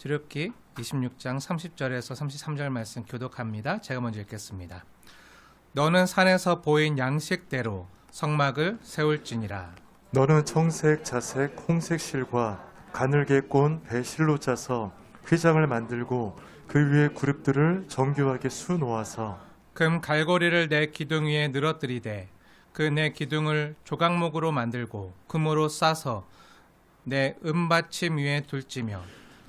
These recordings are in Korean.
출애굽기 26장 30절에서 33절 말씀 교독합니다. 제가 먼저 읽겠습니다. 너는 산에서 보인 양식대로 성막을 세울지니라. 너는 청색, 자색, 홍색 실과 가늘게 꼰 배실로 짜서 휘장을 만들고 그 위에 그룹들을 정교하게 수놓아서 금 갈고리를 내 기둥 위에 늘어뜨리되 그 내 기둥을 조각목으로 만들고 금으로 싸서 내 은받침 위에 둘지며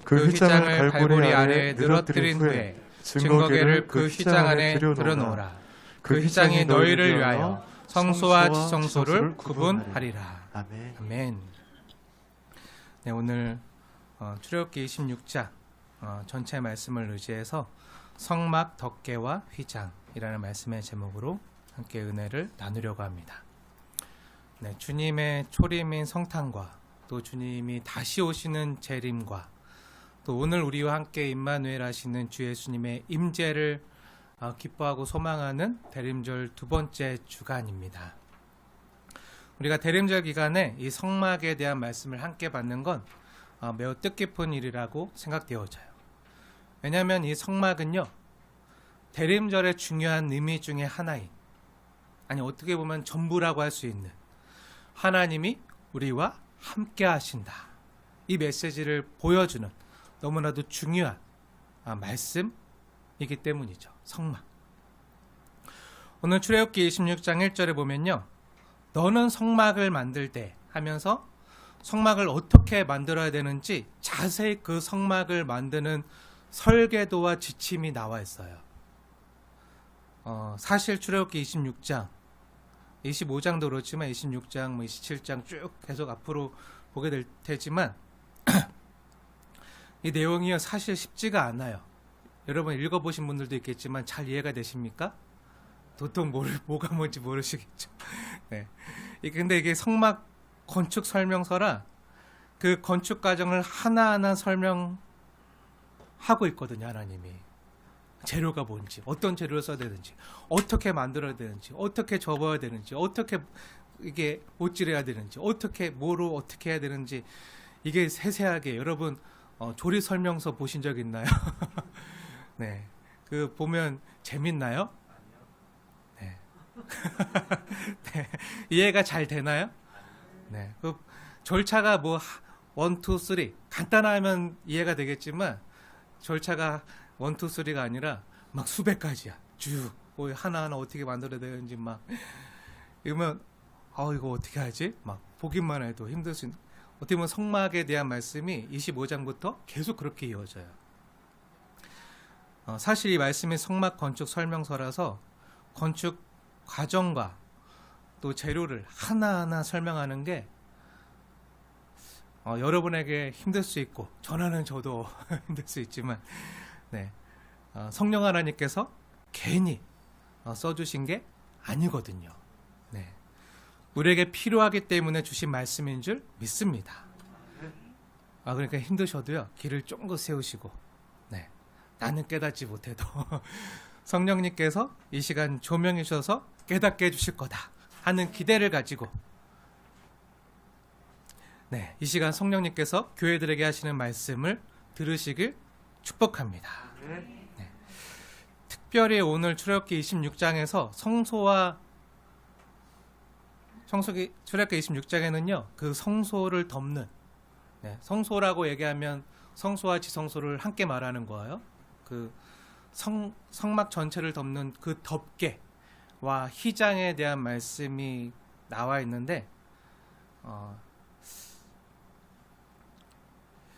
그 휘장을 갈고리 아래에 늘어뜨린 후에 증거궤를 그 휘장 안에 들여놓으라. 그 휘장이 너희를 위하여 성소와 지성소를 구분하리라. 아멘. 아멘. 네, 오늘 출애굽기 26장 전체 말씀을 의지해서 성막 덮개와 휘장이라는 말씀의 제목으로 함께 은혜를 나누려고 합니다. 네, 주님의 초림인 성탄과 또 주님이 다시 오시는 재림과 또 오늘 우리와 함께 임마누엘 하시는 주 예수님의 임재를 기뻐하고 소망하는 대림절 두 번째 주간입니다. 우리가 대림절 기간에 이 성막에 대한 말씀을 함께 받는 건 매우 뜻깊은 일이라고 생각되어져요. 왜냐하면 이 성막은요, 대림절의 중요한 의미 중에 하나인, 아니 어떻게 보면 전부라고 할 수 있는 하나님이 우리와 함께 하신다, 이 메시지를 보여주는 너무나도 중요한 말씀이기 때문이죠. 성막. 오늘 출애굽기 26장 1절에 보면요, 너는 성막을 만들 때 하면서 성막을 어떻게 만들어야 되는지 자세히 그 성막을 만드는 설계도와 지침이 나와 있어요. 사실 출애굽기 26장 25장도 그렇지만 26장, 27장 쭉 계속 앞으로 보게 될 테지만 이 내용이 사실 쉽지가 않아요. 여러분 읽어보신 분들도 있겠지만 잘 이해가 되십니까? 도통 뭐가 뭔지 모르시겠죠. 네. 근데 이게 성막 건축 설명서라 그 건축 과정을 하나하나 설명하고 있거든요. 하나님이 재료가 뭔지, 어떤 재료를 써야 되는지, 어떻게 만들어야 되는지, 어떻게 접어야 되는지, 어떻게 이게 못질해야 되는지, 어떻게 뭐로 어떻게 해야 되는지, 이게 세세하게. 여러분 조리 설명서 보신 적 있나요? 네, 그 보면 재밌나요? 네. 네. 이해가 잘 되나요? 네, 그 절차가 뭐 1, 2, 3 간단하면 이해가 되겠지만 절차가 1, 2, 3가 아니라 막 수백 가지야. 쭉 하나하나 어떻게 만들어야 되는지 막 이러면 이거 어떻게 하지? 막 보기만 해도 힘들 수 있는, 어떻게 보면 성막에 대한 말씀이 25장부터 계속 그렇게 이어져요. 사실 이 말씀이 성막 건축 설명서라서 건축 과정과 또 재료를 하나하나 설명하는 게 여러분에게 힘들 수 있고 저는 저도 힘들 수 있지만, 네, 성령 하나님께서 괜히 써주신 게 아니거든요. 네, 우리에게 필요하기 때문에 주신 말씀인 줄 믿습니다. 그러니까 힘드셔도요, 길을 쫑긋 세우시고, 네, 나는 깨닫지 못해도 성령님께서 이 시간 조명해 주셔서 깨닫게 해주실 거다 하는 기대를 가지고, 네, 이 시간 성령님께서 교회들에게 하시는 말씀을 들으시길 축복합니다. 네. 특별히 오늘 출애굽기 26장에서 출애굽기 26장에는요, 그 성소를 덮는, 네, 성소라고 얘기하면 성소와 지성소를 함께 말하는 거예요. 그 성막 전체를 덮는 그 덮개와 휘장에 대한 말씀이 나와 있는데,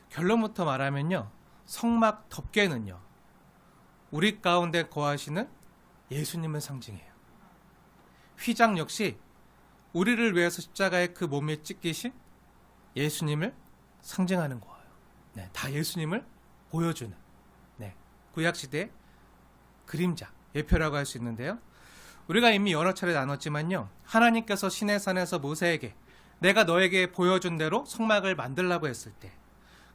결론부터 말하면요, 성막 덮개는요, 우리 가운데 거하시는 예수님을 상징해요. 휘장 역시 우리를 위해서 십자가에 그 몸에 찢기신 예수님을 상징하는 거예요. 네, 다 예수님을 보여주는, 네, 구약시대의 그림자, 예표라고 할 수 있는데요. 우리가 이미 여러 차례 나눴지만요, 하나님께서 시내산에서 모세에게 내가 너에게 보여준 대로 성막을 만들라고 했을 때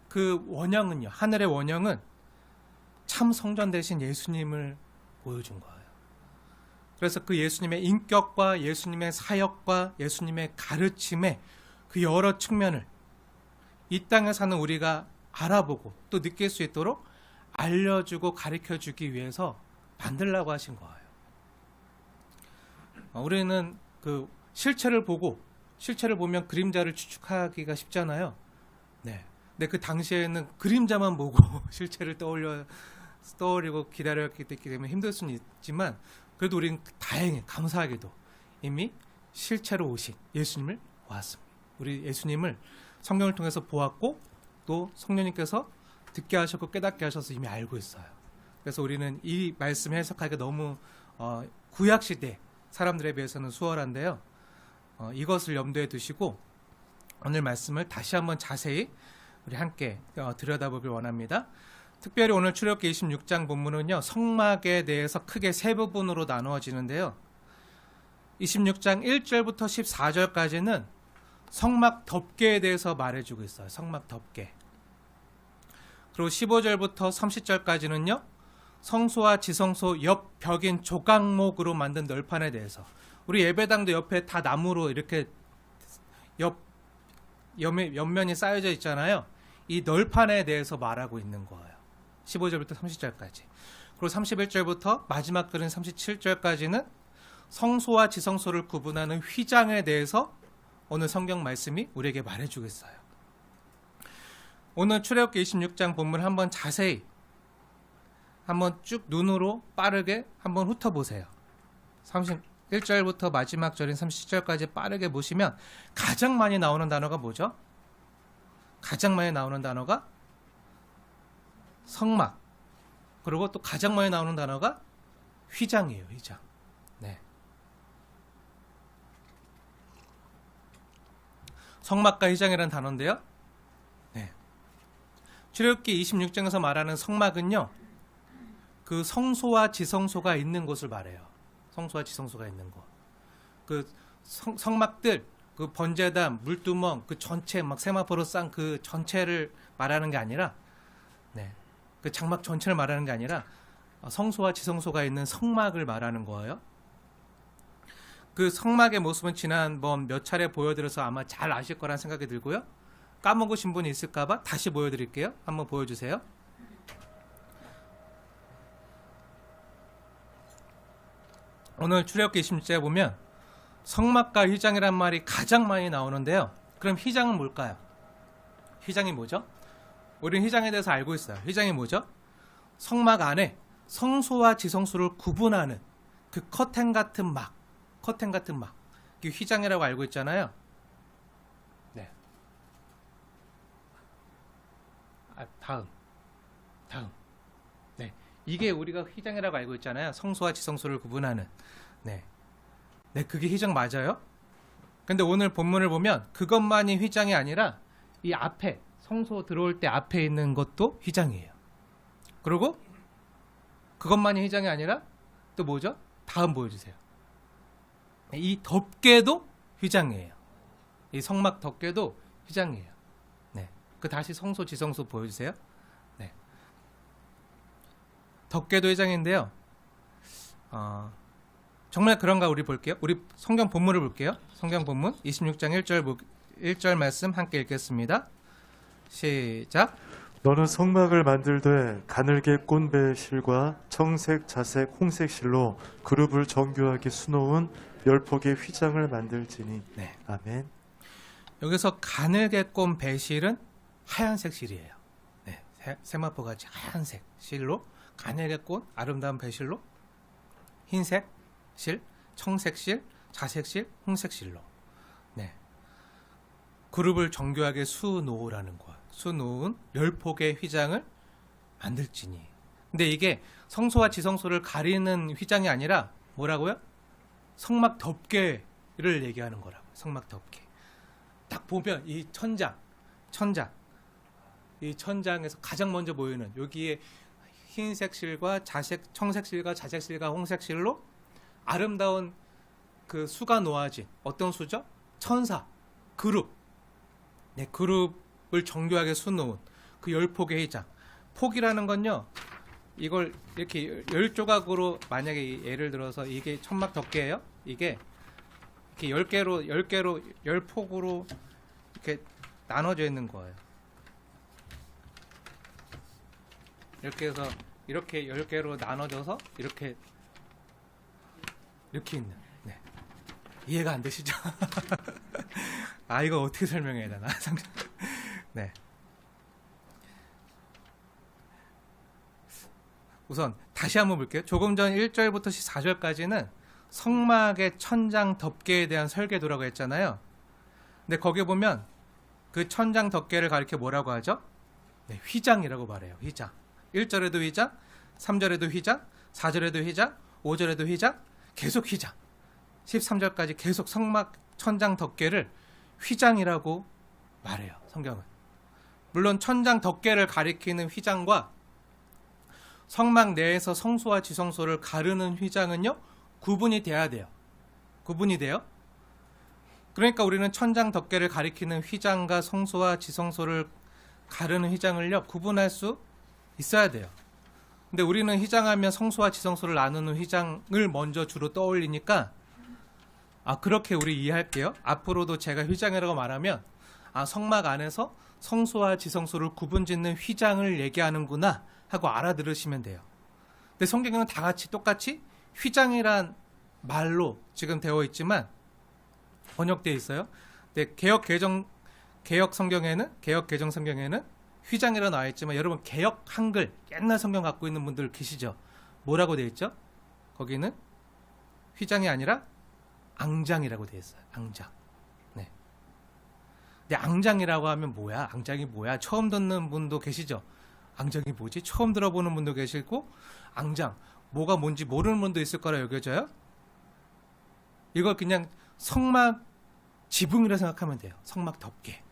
그 원형은요, 하늘의 원형은 참 성전 대신 예수님을 보여준 거예요. 그래서 그 예수님의 인격과 예수님의 사역과 예수님의 가르침의 그 여러 측면을 이 땅에 사는 우리가 알아보고 또 느낄 수 있도록 알려주고 가르쳐주기 위해서 만들라고 하신 거예요. 우리는 그 실체를 보면 그림자를 추측하기가 쉽잖아요. 네. 근데 그 당시에는 그림자만 보고 실체를 떠올리고 기다렸기 때문에 힘들 수는 있지만 그래도 우리는 다행히 감사하게도 이미 실체로 오신 예수님을 보았습니다. 우리 예수님을 성경을 통해서 보았고 또 성령님께서 듣게 하셨고 깨닫게 하셔서 이미 알고 있어요. 그래서 우리는 이 말씀 해석하기가 너무 구약시대 사람들에 비해서는 수월한데요. 이것을 염두에 두시고 오늘 말씀을 다시 한번 자세히 우리 함께 들여다보길 원합니다. 특별히 오늘 출애굽기 26장 본문은요, 성막에 대해서 크게 세 부분으로 나누어지는데요. 26장 1절부터 14절까지는 성막 덮개에 대해서 말해주고 있어요. 성막 덮개. 그리고 15절부터 30절까지는요, 성소와 지성소 옆 벽인 조각목으로 만든 널판에 대해서. 우리 예배당도 옆에 다 나무로 이렇게 옆면이 쌓여져 있잖아요. 이 널판에 대해서 말하고 있는 거예요. 15절부터 30절까지. 그리고 31절부터 마지막 글인 37절까지는 성소와 지성소를 구분하는 휘장에 대해서 오늘 성경 말씀이 우리에게 말해주고 있어요. 오늘 출애굽기 26장 본문 한번 자세히 한번 쭉 눈으로 빠르게 한번 훑어보세요. 31절부터 마지막 절인 30절까지 빠르게 보시면 가장 많이 나오는 단어가 뭐죠? 가장 많이 나오는 단어가 성막. 그리고 또 가장 많이 나오는 단어가 휘장이에요. 휘장. 네. 성막과 휘장이라는 단어인데요. 네. 출애굽기 26장에서 말하는 성막은요, 그 성소와 지성소가 있는 곳을 말해요. 성소와 지성소가 있는 곳. 그 성막들, 그 번제단, 물두멍, 그 전체 막 세마포로 싼 그 전체를 말하는 게 아니라, 네, 그 장막 전체를 말하는 게 아니라 성소와 지성소가 있는 성막을 말하는 거예요. 그 성막의 모습은 지난번 몇 차례 보여드려서 아마 잘 아실 거란 생각이 들고요. 까먹으신 분이 있을까봐 다시 보여드릴게요. 한번 보여주세요. 오늘 출애굽기 26장에 보면 성막과 휘장이란 말이 가장 많이 나오는데요. 그럼 휘장은 뭘까요? 휘장이 뭐죠? 우리는 휘장에 대해서 알고 있어요. 휘장이 뭐죠? 성막 안에 성소와 지성소를 구분하는 그 커튼 같은 막, 그 휘장이라고 알고 있잖아요. 네. 다음. 네. 이게 우리가 휘장이라고 알고 있잖아요. 성소와 지성소를 구분하는. 네. 네, 그게 휘장 맞아요. 근데 오늘 본문을 보면 그것만이 휘장이 아니라 이 앞에, 성소 들어올 때 앞에 있는 것도 휘장이에요. 그리고 그것만이 휘장이 아니라 또 뭐죠? 다음 보여주세요. 이 덮개도 휘장이에요. 이 성막 덮개도 휘장이에요. 네. 그 다시 성소, 지성소 보여주세요. 네. 덮개도 휘장인데요. 정말 그런가 우리 볼게요. 우리 성경 본문을 볼게요. 성경 본문 26장 1절 말씀 함께 읽겠습니다. 시작. 너는 성막을 만들되 가늘게 꼰 배실과 청색, 자색, 홍색 실로 그룹을 정교하게 수놓은 10폭의 휘장을 만들지니. 네. 아멘. 여기서 가늘게 꼰 배실은 하얀색 실이에요. 네. 세마포 같이 하얀색 실로 가늘게 꼰 아름다운 배실로 흰색 실, 청색 실, 자색 실, 홍색 실로. 네. 그룹을 정교하게 수놓으라는 거야. 수놓은 10폭의 휘장을 만들지니. 근데 이게 성소와 지성소를 가리는 휘장이 아니라 뭐라고요? 성막 덮개를 얘기하는 거라고. 성막 덮개. 딱 보면 이 천장. 이 천장에서 가장 먼저 보이는 여기에 흰색 실과 청색 실과 자색 실과 홍색 실로 아름다운 그 수가 놓아진 어떤 수죠? 천사, 그룹. 네, 그룹을 정교하게 수놓은 그 10폭의 휘장. 폭이라는 건요, 이걸 이렇게 10조각으로 만약에 예를 들어서 이게 천막 덮개예요. 이게 이렇게 10폭으로 이렇게 나눠져 있는 거예요. 이렇게 해서 이렇게 10개로 나눠져서 이렇게 있는. 네. 이해가 안 되시죠? 아, 이거 어떻게 설명해야 되나? 네. 우선 다시 한번 볼게요. 조금 전 1절부터 14절까지는 성막의 천장 덮개에 대한 설계도라고 했잖아요. 근데 거기 보면 그 천장 덮개를 가리켜 뭐라고 하죠? 네, 휘장이라고 말해요. 휘장. 1절에도 휘장, 3절에도 휘장, 4절에도 휘장, 5절에도 휘장, 계속 휘장. 13절까지 계속 성막 천장 덮개를 휘장이라고 말해요. 성경은. 물론 천장 덮개를 가리키는 휘장과 성막 내에서 성소와 지성소를 가르는 휘장은요, 구분이 돼야 돼요. 구분이 돼요. 그러니까 우리는 천장 덮개를 가리키는 휘장과 성소와 지성소를 가르는 휘장을요, 구분할 수 있어야 돼요. 근데 우리는 휘장하면 성소와 지성소를 나누는 휘장을 먼저 주로 떠올리니까, 그렇게 우리 이해할게요. 앞으로도 제가 휘장이라고 말하면, 성막 안에서 성소와 지성소를 구분짓는 휘장을 얘기하는구나 하고 알아들으시면 돼요. 근데 성경에는 다 같이 똑같이 휘장이란 말로 지금 되어 있지만 번역되어 있어요. 근데 개역 개정 성경에는 휘장이라 나와 있지만, 여러분 개역 한글 옛날 성경 갖고 있는 분들 계시죠? 뭐라고 되어 있죠? 거기는 휘장이 아니라 앙장이라고 되어 있어요. 앙장. 네. 근데 앙장이라고 하면 뭐야? 앙장이 뭐야? 처음 듣는 분도 계시죠? 앙장이 뭐지? 처음 들어보는 분도 계시고, 앙장 뭐가 뭔지 모르는 분도 있을 거라 여겨져요. 이걸 그냥 성막 지붕이라 생각하면 돼요. 성막 덮개.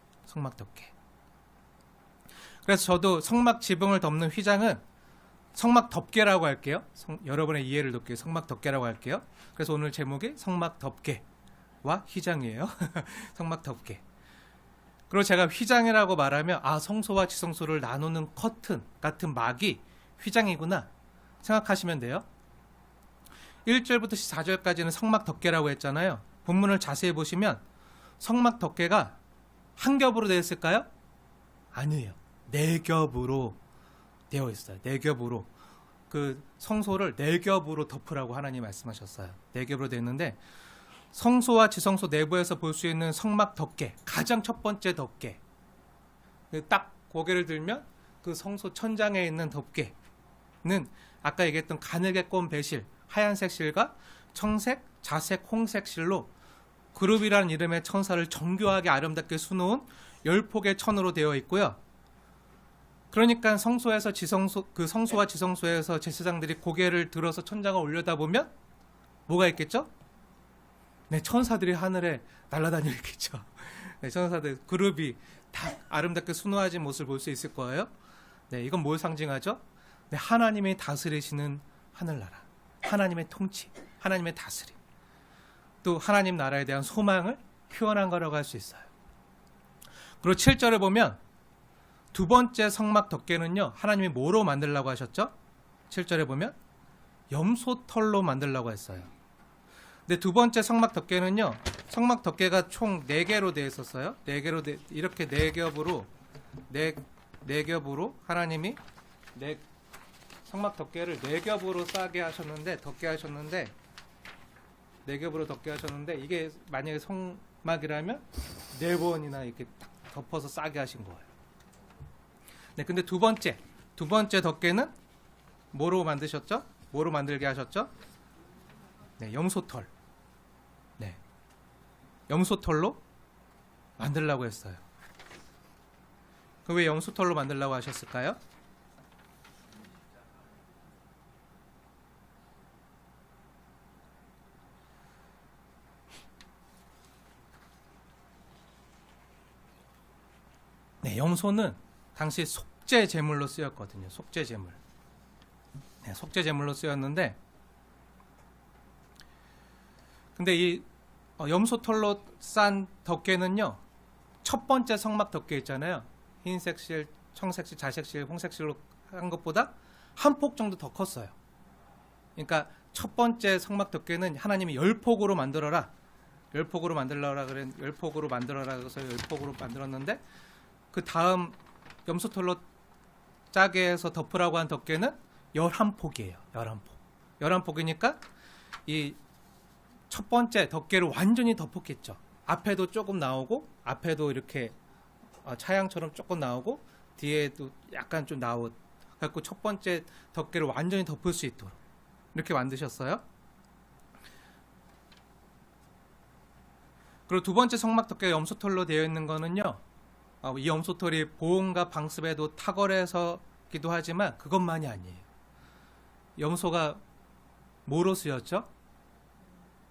그래서 저도 성막 지붕을 덮는 휘장은 성막 덮개라고 할게요. 여러분의 이해를 돕기 위해 성막 덮개라고 할게요. 그래서 오늘 제목이 성막 덮개와 휘장이에요. 성막 덮개. 그리고 제가 휘장이라고 말하면, 성소와 지성소를 나누는 커튼 같은 막이 휘장이구나 생각하시면 돼요. 1절부터 14절까지는 성막 덮개라고 했잖아요. 본문을 자세히 보시면 성막 덮개가 한 겹으로 되어 있을까요? 아니에요. 4겹으로 되어 있어요. 4겹으로. 그 성소를 4겹으로 덮으라고 하나님 말씀하셨어요. 4겹으로 되어 있는데, 성소와 지성소 내부에서 볼 수 있는 성막 덮개, 가장 첫 번째 덮개, 딱 고개를 들면 그 성소 천장에 있는 덮개는 아까 얘기했던 가늘게 꼰 배실, 하얀색 실과 청색, 자색, 홍색 실로 그룹이라는 이름의 천사를 정교하게 아름답게 수놓은 10폭의 천으로 되어 있고요. 그러니까 성소에서 그 성소와 지성소에서 제사장들이 고개를 들어서 천장을 올려다보면 뭐가 있겠죠? 네, 천사들이 하늘에 날아다니고 있겠죠. 네, 천사들 그룹이 다 아름답게 수놓아진 모습을 볼 수 있을 거예요. 네, 이건 뭘 상징하죠? 네, 하나님이 다스리시는 하늘나라, 하나님의 통치, 하나님의 다스림, 또 하나님 나라에 대한 소망을 표현한 거라고 할 수 있어요. 그리고 7절을 보면 두 번째 성막 덮개는요, 하나님이 뭐로 만들라고 하셨죠? 7절에 보면 염소털로 만들라고 했어요. 근데 두 번째 성막 덮개는요, 성막 덮개가 총 4개로 되어 있었어요. 4개로 이렇게 4겹으로 하나님이 성막 덮개를 4겹으로 싸게 하셨는데, 이게 만약에 성막이라면 4번이나 이렇게 덮어서 싸게 하신 거예요. 네, 근데 두 번째 덮개는 뭐로 만드셨죠? 뭐로 만들게 하셨죠? 네, 염소털. 네, 염소털로 만들라고 했어요. 그 왜 염소털로 만들라고 하셨을까요? 네, 염소는 당시 속죄 제물로 쓰였거든요. 속죄 제물. 네, 속죄 제물로 쓰였는데, 근데 이 염소털로 싼 덮개는요, 첫 번째 성막 덮개 있잖아요. 흰색 실, 청색 실, 자색 실, 홍색 실로 한 것보다 한 폭 정도 더 컸어요. 그러니까 첫 번째 성막 덮개는 하나님이 10폭으로 만들어라. 10폭으로 만들어라 그래서 10폭으로 만들었는데, 그 다음 염소털로 짜게 해서 덮으라고 한 덮개는 11폭이에요. 11폭. 11폭이니까 이 첫 번째 덮개를 완전히 덮었겠죠. 앞에도 조금 나오고 앞에도 이렇게 차양처럼 조금 나오고 뒤에도 약간 좀 나오고 그래서 첫 번째 덮개를 완전히 덮을 수 있도록 이렇게 만드셨어요. 그리고 두 번째 성막 덮개가 염소털로 되어 있는 거는요, 이 염소털이 보온과 방습에도 탁월해서기도 하지만 그것만이 아니에요. 염소가 뭐로 쓰였죠?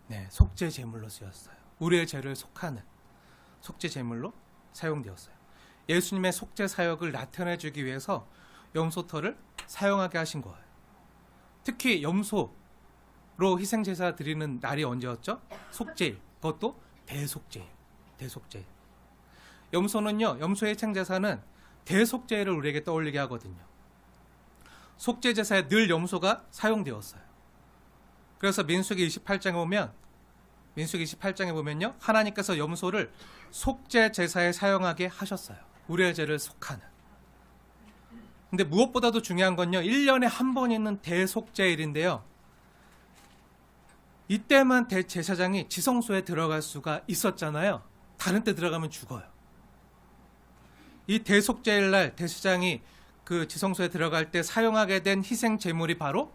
네, 속죄 제물로 쓰였어요. 우리의 죄를 속하는 속죄 제물로 사용되었어요. 예수님의 속죄 사역을 나타내 주기 위해서 염소털을 사용하게 하신 거예요. 특히 염소로 희생 제사 드리는 날이 언제였죠? 속죄일. 그것도 대속죄일. 대속죄일. 염소는요, 염소의 희생 제사는 대속죄일을 우리에게 떠올리게 하거든요. 속죄 제사에 늘 염소가 사용되었어요. 그래서 민수기 28장에 보면요, 하나님께서 염소를 속죄 제사에 사용하게 하셨어요. 우리의 죄를 속하는. 근데 무엇보다도 중요한 건요, 1년에 한 번 있는 대속죄일인데요, 이때만 대제사장이 지성소에 들어갈 수가 있었잖아요. 다른 때 들어가면 죽어요. 이 대속죄일 날 대제사장이 그 지성소에 들어갈 때 사용하게 된 희생 제물이 바로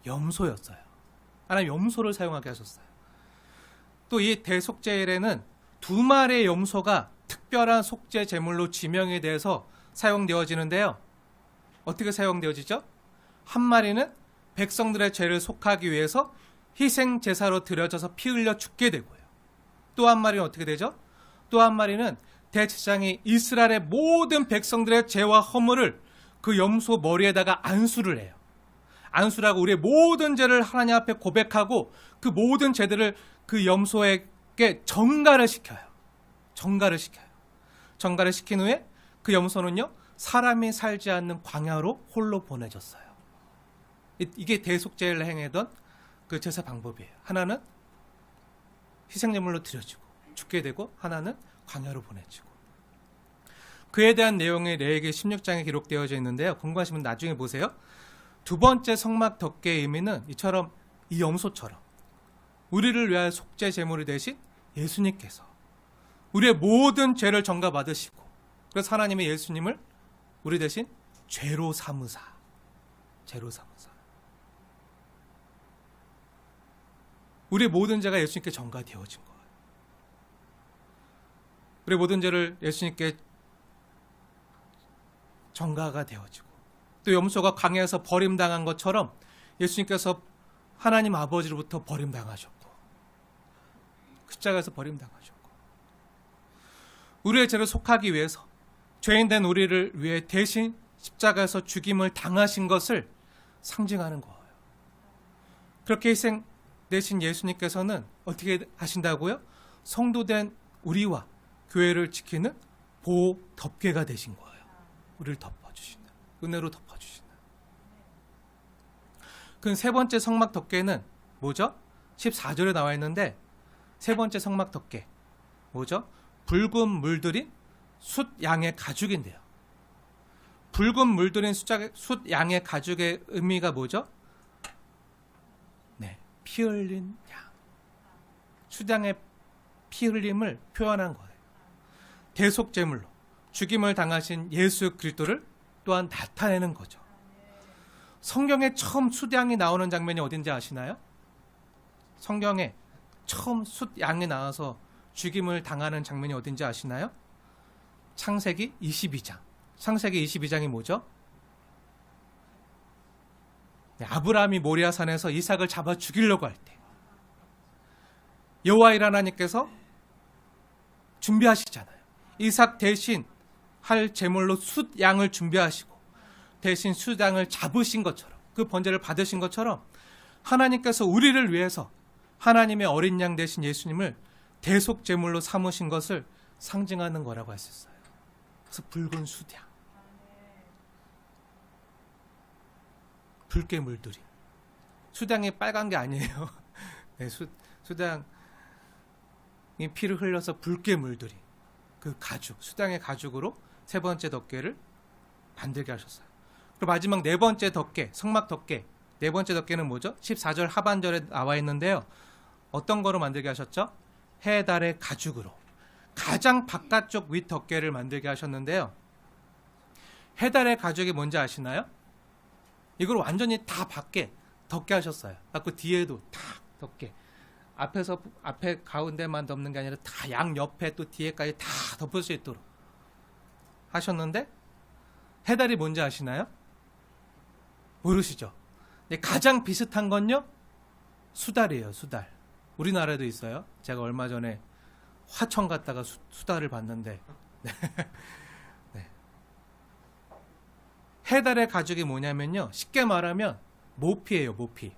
염소였어요. 하나님 염소를 사용하게 하셨어요. 또 이 대속죄일에는 2마리의 염소가 특별한 속죄 제물로 지명이 돼서 사용되어지는데요. 어떻게 사용되어지죠? 한 마리는 백성들의 죄를 속하기 위해서 희생 제사로 드려져서 피 흘려 죽게 되고요. 또 한 마리는 어떻게 되죠? 또 한 마리는 대제사장이 이스라엘의 모든 백성들의 죄와 허물을 그 염소 머리에다가 안수를 해요. 안수라고 우리의 모든 죄를 하나님 앞에 고백하고 그 모든 죄들을 그 염소에게 전가를 시켜요. 전가를 시켜요. 전가를 시킨 후에 그 염소는요, 사람이 살지 않는 광야로 홀로 보내졌어요. 이게 대속죄를 행하던 그 제사 방법이에요. 하나는 희생제물로 드려지고 죽게 되고 하나는 광야로 보내지고. 그에 대한 내용이 레위기 16장에 기록되어져 있는데요. 궁금하시면 나중에 보세요. 두 번째 성막 덮개의 의미는 이처럼 이 염소처럼 우리를 위하여 속죄 제물이 되신 예수님께서 우리의 모든 죄를 전가받으시고, 그래서 하나님의 예수님을 우리 대신 죄로 삼으사. 우리의 모든 죄가 예수님께 전가되어진 거예요. 우리의 모든 죄를 예수님께 전가가 되어지고, 또 염소가 광야에서 버림당한 것처럼 예수님께서 하나님 아버지로부터 버림당하셨고 십자가에서 버림당하셨고, 우리의 죄를 속하기 위해서 죄인된 우리를 위해 대신 십자가에서 죽임을 당하신 것을 상징하는 거예요. 그렇게 희생 되신 예수님께서는 어떻게 하신다고요? 성도된 우리와 교회를 지키는 보호 덮개가 되신 거예요. 우리를 덮어주시는, 은혜로 덮어주시는. 그 세 번째 성막 덮개는 뭐죠? 14절에 나와 있는데, 세 번째 성막 덮개 뭐죠? 붉은 물들인 숫양의 가죽인데요. 붉은 물들인 숫양의 가죽의 의미가 뭐죠? 네, 피 흘린 양. 숫양의 피 흘림을 표현한 거예요. 대속제물로 죽임을 당하신 예수 그리스도를 또한 나타내는 거죠. 성경에 처음 숫양이 나오는 장면이 어딘지 아시나요? 성경에 처음 숫양이 나와서 죽임을 당하는 장면이 어딘지 아시나요? 창세기 22장. 창세기 22장이 뭐죠? 네, 아브라함이 모리아산에서 이삭을 잡아 죽이려고 할 때 여호와 하나님께서 준비하시잖아요. 이삭 대신 할 제물로 숫양을 준비하시고 대신 숫양을 잡으신 것처럼, 그 번제를 받으신 것처럼 하나님께서 우리를 위해서 하나님의 어린 양 되신 예수님을 대속 제물로 삼으신 것을 상징하는 거라고 할 수 있어요. 그래서 붉은 숫양, 붉게 물들이. 숫양이 빨간 게 아니에요. 네, 숫양이 피를 흘려서 붉게 물들이 그 가죽, 숫양의 가죽으로 세 번째 덮개를 만들게 하셨어요. 그리고 마지막 네 번째 덮개, 성막 덮개. 네 번째 덮개는 뭐죠? 14절 하반절에 나와 있는데요. 어떤 거로 만들게 하셨죠? 해, 달의 가죽으로. 가장 바깥쪽 윗 덮개를 만들게 하셨는데요. 해, 달의 가죽이 뭔지 아시나요? 이걸 완전히 다 밖에 덮게 하셨어요. 그 뒤에도 다 덮게. 앞에 가운데만 덮는 게 아니라 다 양 옆에 또 뒤에까지 다 덮을 수 있도록 하셨는데, 해달이 뭔지 아시나요? 모르시죠? 근데 가장 비슷한 건요, 수달이에요, 수달. 우리나라에도 있어요. 제가 얼마 전에 화천 갔다가 수달을 봤는데, 네. 해달의 가죽이 뭐냐면요, 쉽게 말하면 모피예요, 모피.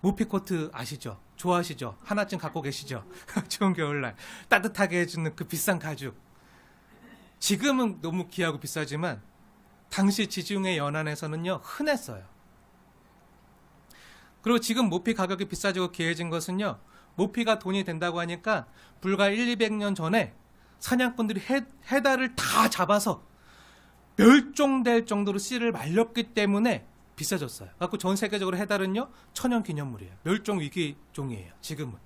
모피 코트 아시죠? 좋아하시죠? 하나쯤 갖고 계시죠? 추운 겨울날 따뜻하게 해주는 그 비싼 가죽. 지금은 너무 귀하고 비싸지만 당시 지중해 연안에서는요, 흔했어요. 그리고 지금 모피 가격이 비싸지고 귀해진 것은요, 모피가 돈이 된다고 하니까 불과 200년 전에 사냥꾼들이 해달을 다 잡아서 멸종될 정도로 씨를 말렸기 때문에 비싸졌어요. 그래서 전 세계적으로 해달은요, 천연기념물이에요. 멸종위기종이에요, 지금은.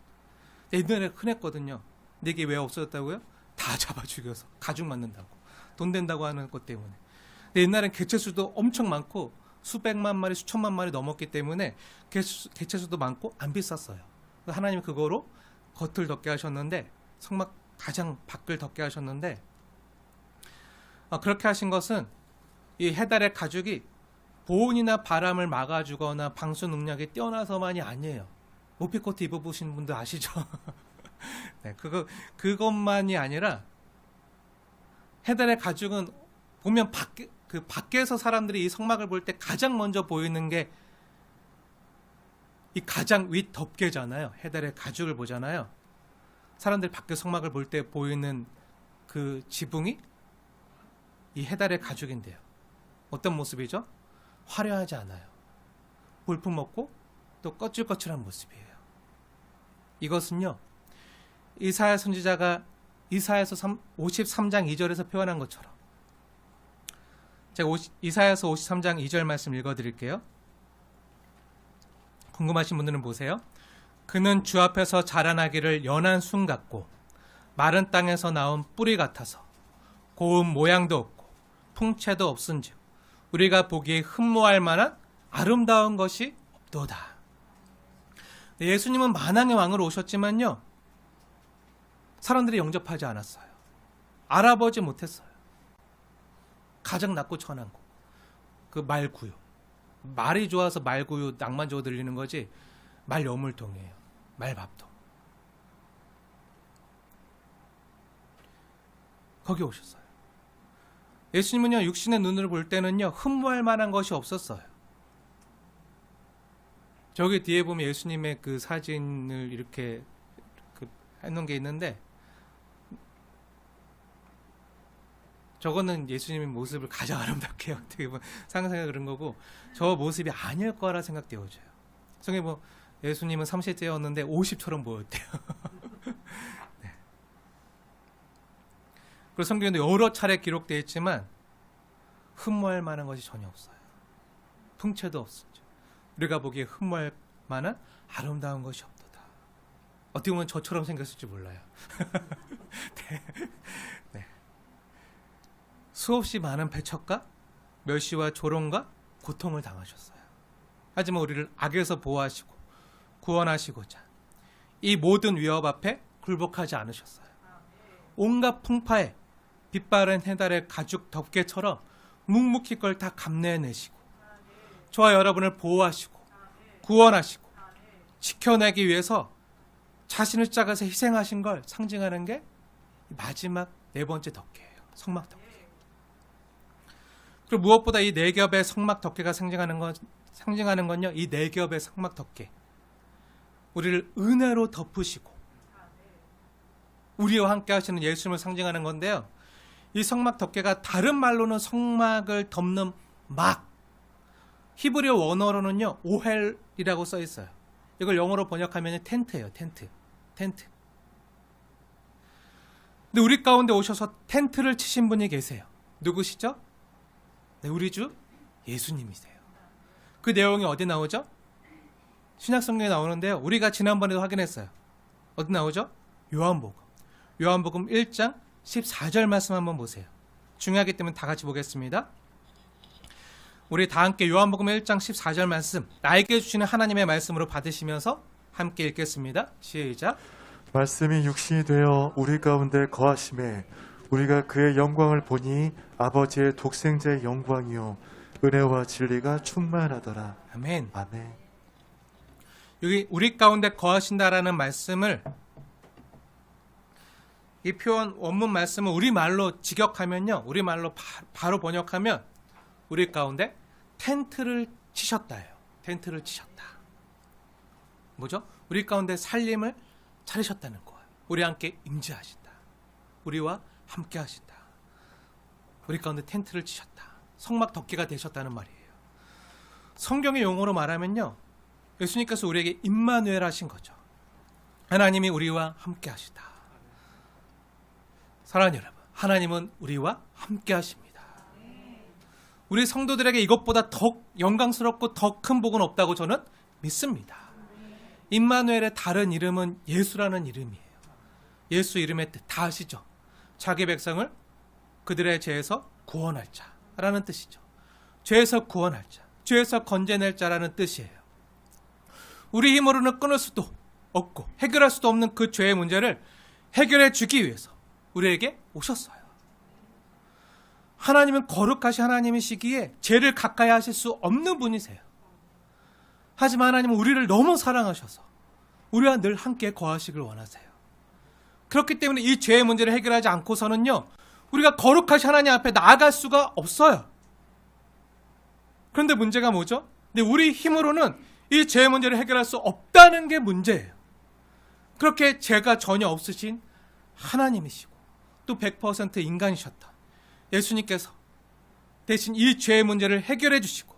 옛날에 흔했거든요. 근데 이게 왜 없어졌다고요? 다 잡아 죽여서 가죽 만든다고, 돈 된다고 하는 것 때문에. 근데 옛날엔 개체수도 엄청 많고 수백만 마리, 수천만 마리 넘었기 때문에 개체수도 많고 안 비쌌어요. 하나님이 그거로 겉을 덮게 하셨는데, 성막 가장 밖을 덮게 하셨는데, 그렇게 하신 것은 이 해달의 가죽이 보온이나 바람을 막아주거나 방수 능력이 뛰어나서만이 아니에요. 모피코트 입어보신 분들 아시죠? 네, 그것만이 아니라 해달의 가죽은 보면 밖에서 사람들이 이 성막을 볼 때 가장 먼저 보이는 게 이 가장 윗 덮개잖아요. 해달의 가죽을 보잖아요. 사람들이 밖에 성막을 볼 때 보이는 그 지붕이 이 해달의 가죽인데요. 어떤 모습이죠? 화려하지 않아요. 볼품없고 또 거칠거칠한 모습이에요. 이것은요, 이사야 선지자가 이사야서 53장 2절에서 표현한 것처럼, 제가 이사야서 53장 2절 말씀 읽어드릴게요. 궁금하신 분들은 보세요. 그는 주 앞에서 자라나기를 연한 순 같고 마른 땅에서 나온 뿌리 같아서 고운 모양도 없고 풍채도 없은즉 우리가 보기에 흠모할 만한 아름다운 것이 없도다. 예수님은 만왕의 왕으로 오셨지만요, 사람들이 영접하지 않았어요. 알아보지 못했어요. 가장 낮고 천한 곳, 그 말구유. 말이 좋아서 말구유, 낭만 좋아 들리는 거지 말 여물통이에요. 말밥통. 거기 오셨어요. 예수님은요, 육신의 눈으로 볼 때는요, 흠모할 만한 것이 없었어요. 저기 뒤에 보면 예수님의 그 사진을 이렇게 해놓은 게 있는데, 저거는 예수님의 모습을 가장 아름답게 어떻게 보면 상상해 그런 거고, 저 모습이 아닐 거라 생각되어져요. 성경에 뭐 예수님은 30대였는데 50처럼 보였대요. 네. 그리고 성경에도 여러 차례 기록되어 있지만 흠모할 만한 것이 전혀 없어요. 풍채도 없었죠. 우리가 보기에 흠모할 만한 아름다운 것이 없도다. 어떻게 보면 저처럼 생겼을지 몰라요. 네. 네. 수없이 많은 배척과 멸시와 조롱과 고통을 당하셨어요. 하지만 우리를 악에서 보호하시고 구원하시고자 이 모든 위협 앞에 굴복하지 않으셨어요. 온갖 풍파에 빛바랜 해달의 가죽 덮개처럼 묵묵히 그걸 다 감내내시고 저와 여러분을 보호하시고 구원하시고 지켜내기 위해서 자신을 짜가서 희생하신 걸 상징하는 게 마지막 네 번째 덮개예요. 성막 덮개. 그리고 무엇보다 이 네 겹의 성막 덮개가 상징하는 건요, 이 네 겹의 성막 덮개, 우리를 은혜로 덮으시고 우리와 함께 하시는 예수님을 상징하는 건데요, 이 성막 덮개가 다른 말로는 성막을 덮는 막, 히브리어 원어로는요 오헬이라고 써 있어요. 이걸 영어로 번역하면 텐트예요. 텐트. 근데 우리 가운데 오셔서 텐트를 치신 분이 계세요. 누구시죠? 네, 우리 주 예수님이세요. 그 내용이 어디 나오죠? 신약성경에 나오는데요. 우리가 지난번에도 확인했어요. 어디 나오죠? 요한복음 1장 14절 말씀 한번 보세요. 중요하기 때문에 다 같이 보겠습니다. 우리 다 함께 요한복음 1장 14절 말씀, 나에게 주시는 하나님의 말씀으로 받으시면서 함께 읽겠습니다. 시작. 말씀이 육신이 되어 우리 가운데 거하심에 우리가 그의 영광을 보니 아버지의 독생자의 영광이요 은혜와 진리가 충만하더라. 아멘. 아멘. 여기 우리 가운데 거하신다라는 말씀을, 이 표현 원문 말씀을 우리말로 직역하면요, 우리말로 바로 번역하면 우리 가운데 텐트를 치셨다예요. 텐트를 치셨다. 뭐죠? 우리 가운데 살림을 차리셨다는 거예요. 우리 함께 임재하신다. 우리와 함께 하신다. 우리 가운데 텐트를 치셨다. 성막 덮개가 되셨다는 말이에요. 성경의 용어로 말하면요, 예수님께서 우리에게 임마누엘 하신 거죠. 하나님이 우리와 함께 하시다. 사랑하는 여러분, 하나님은 우리와 함께 하십니다. 우리 성도들에게 이것보다 더 영광스럽고 더 큰 복은 없다고 저는 믿습니다. 임마누엘의 다른 이름은 예수라는 이름이에요. 예수 이름의 뜻 다 아시죠? 자기 백성을 그들의 죄에서 구원할 자라는 뜻이죠. 죄에서 구원할 자, 죄에서 건져낼 자라는 뜻이에요. 우리 힘으로는 끊을 수도 없고 해결할 수도 없는 그 죄의 문제를 해결해 주기 위해서 우리에게 오셨어요. 하나님은 거룩하신 하나님이시기에 죄를 가까이 하실 수 없는 분이세요. 하지만 하나님은 우리를 너무 사랑하셔서 우리와 늘 함께 거하시길 원하세요. 그렇기 때문에 이 죄의 문제를 해결하지 않고서는요, 우리가 거룩하신 하나님 앞에 나아갈 수가 없어요. 그런데 문제가 뭐죠? 근데 우리 힘으로는 이 죄의 문제를 해결할 수 없다는 게 문제예요. 그렇게 죄가 전혀 없으신 하나님이시고 또 100% 인간이셨던 예수님께서 대신 이 죄의 문제를 해결해 주시고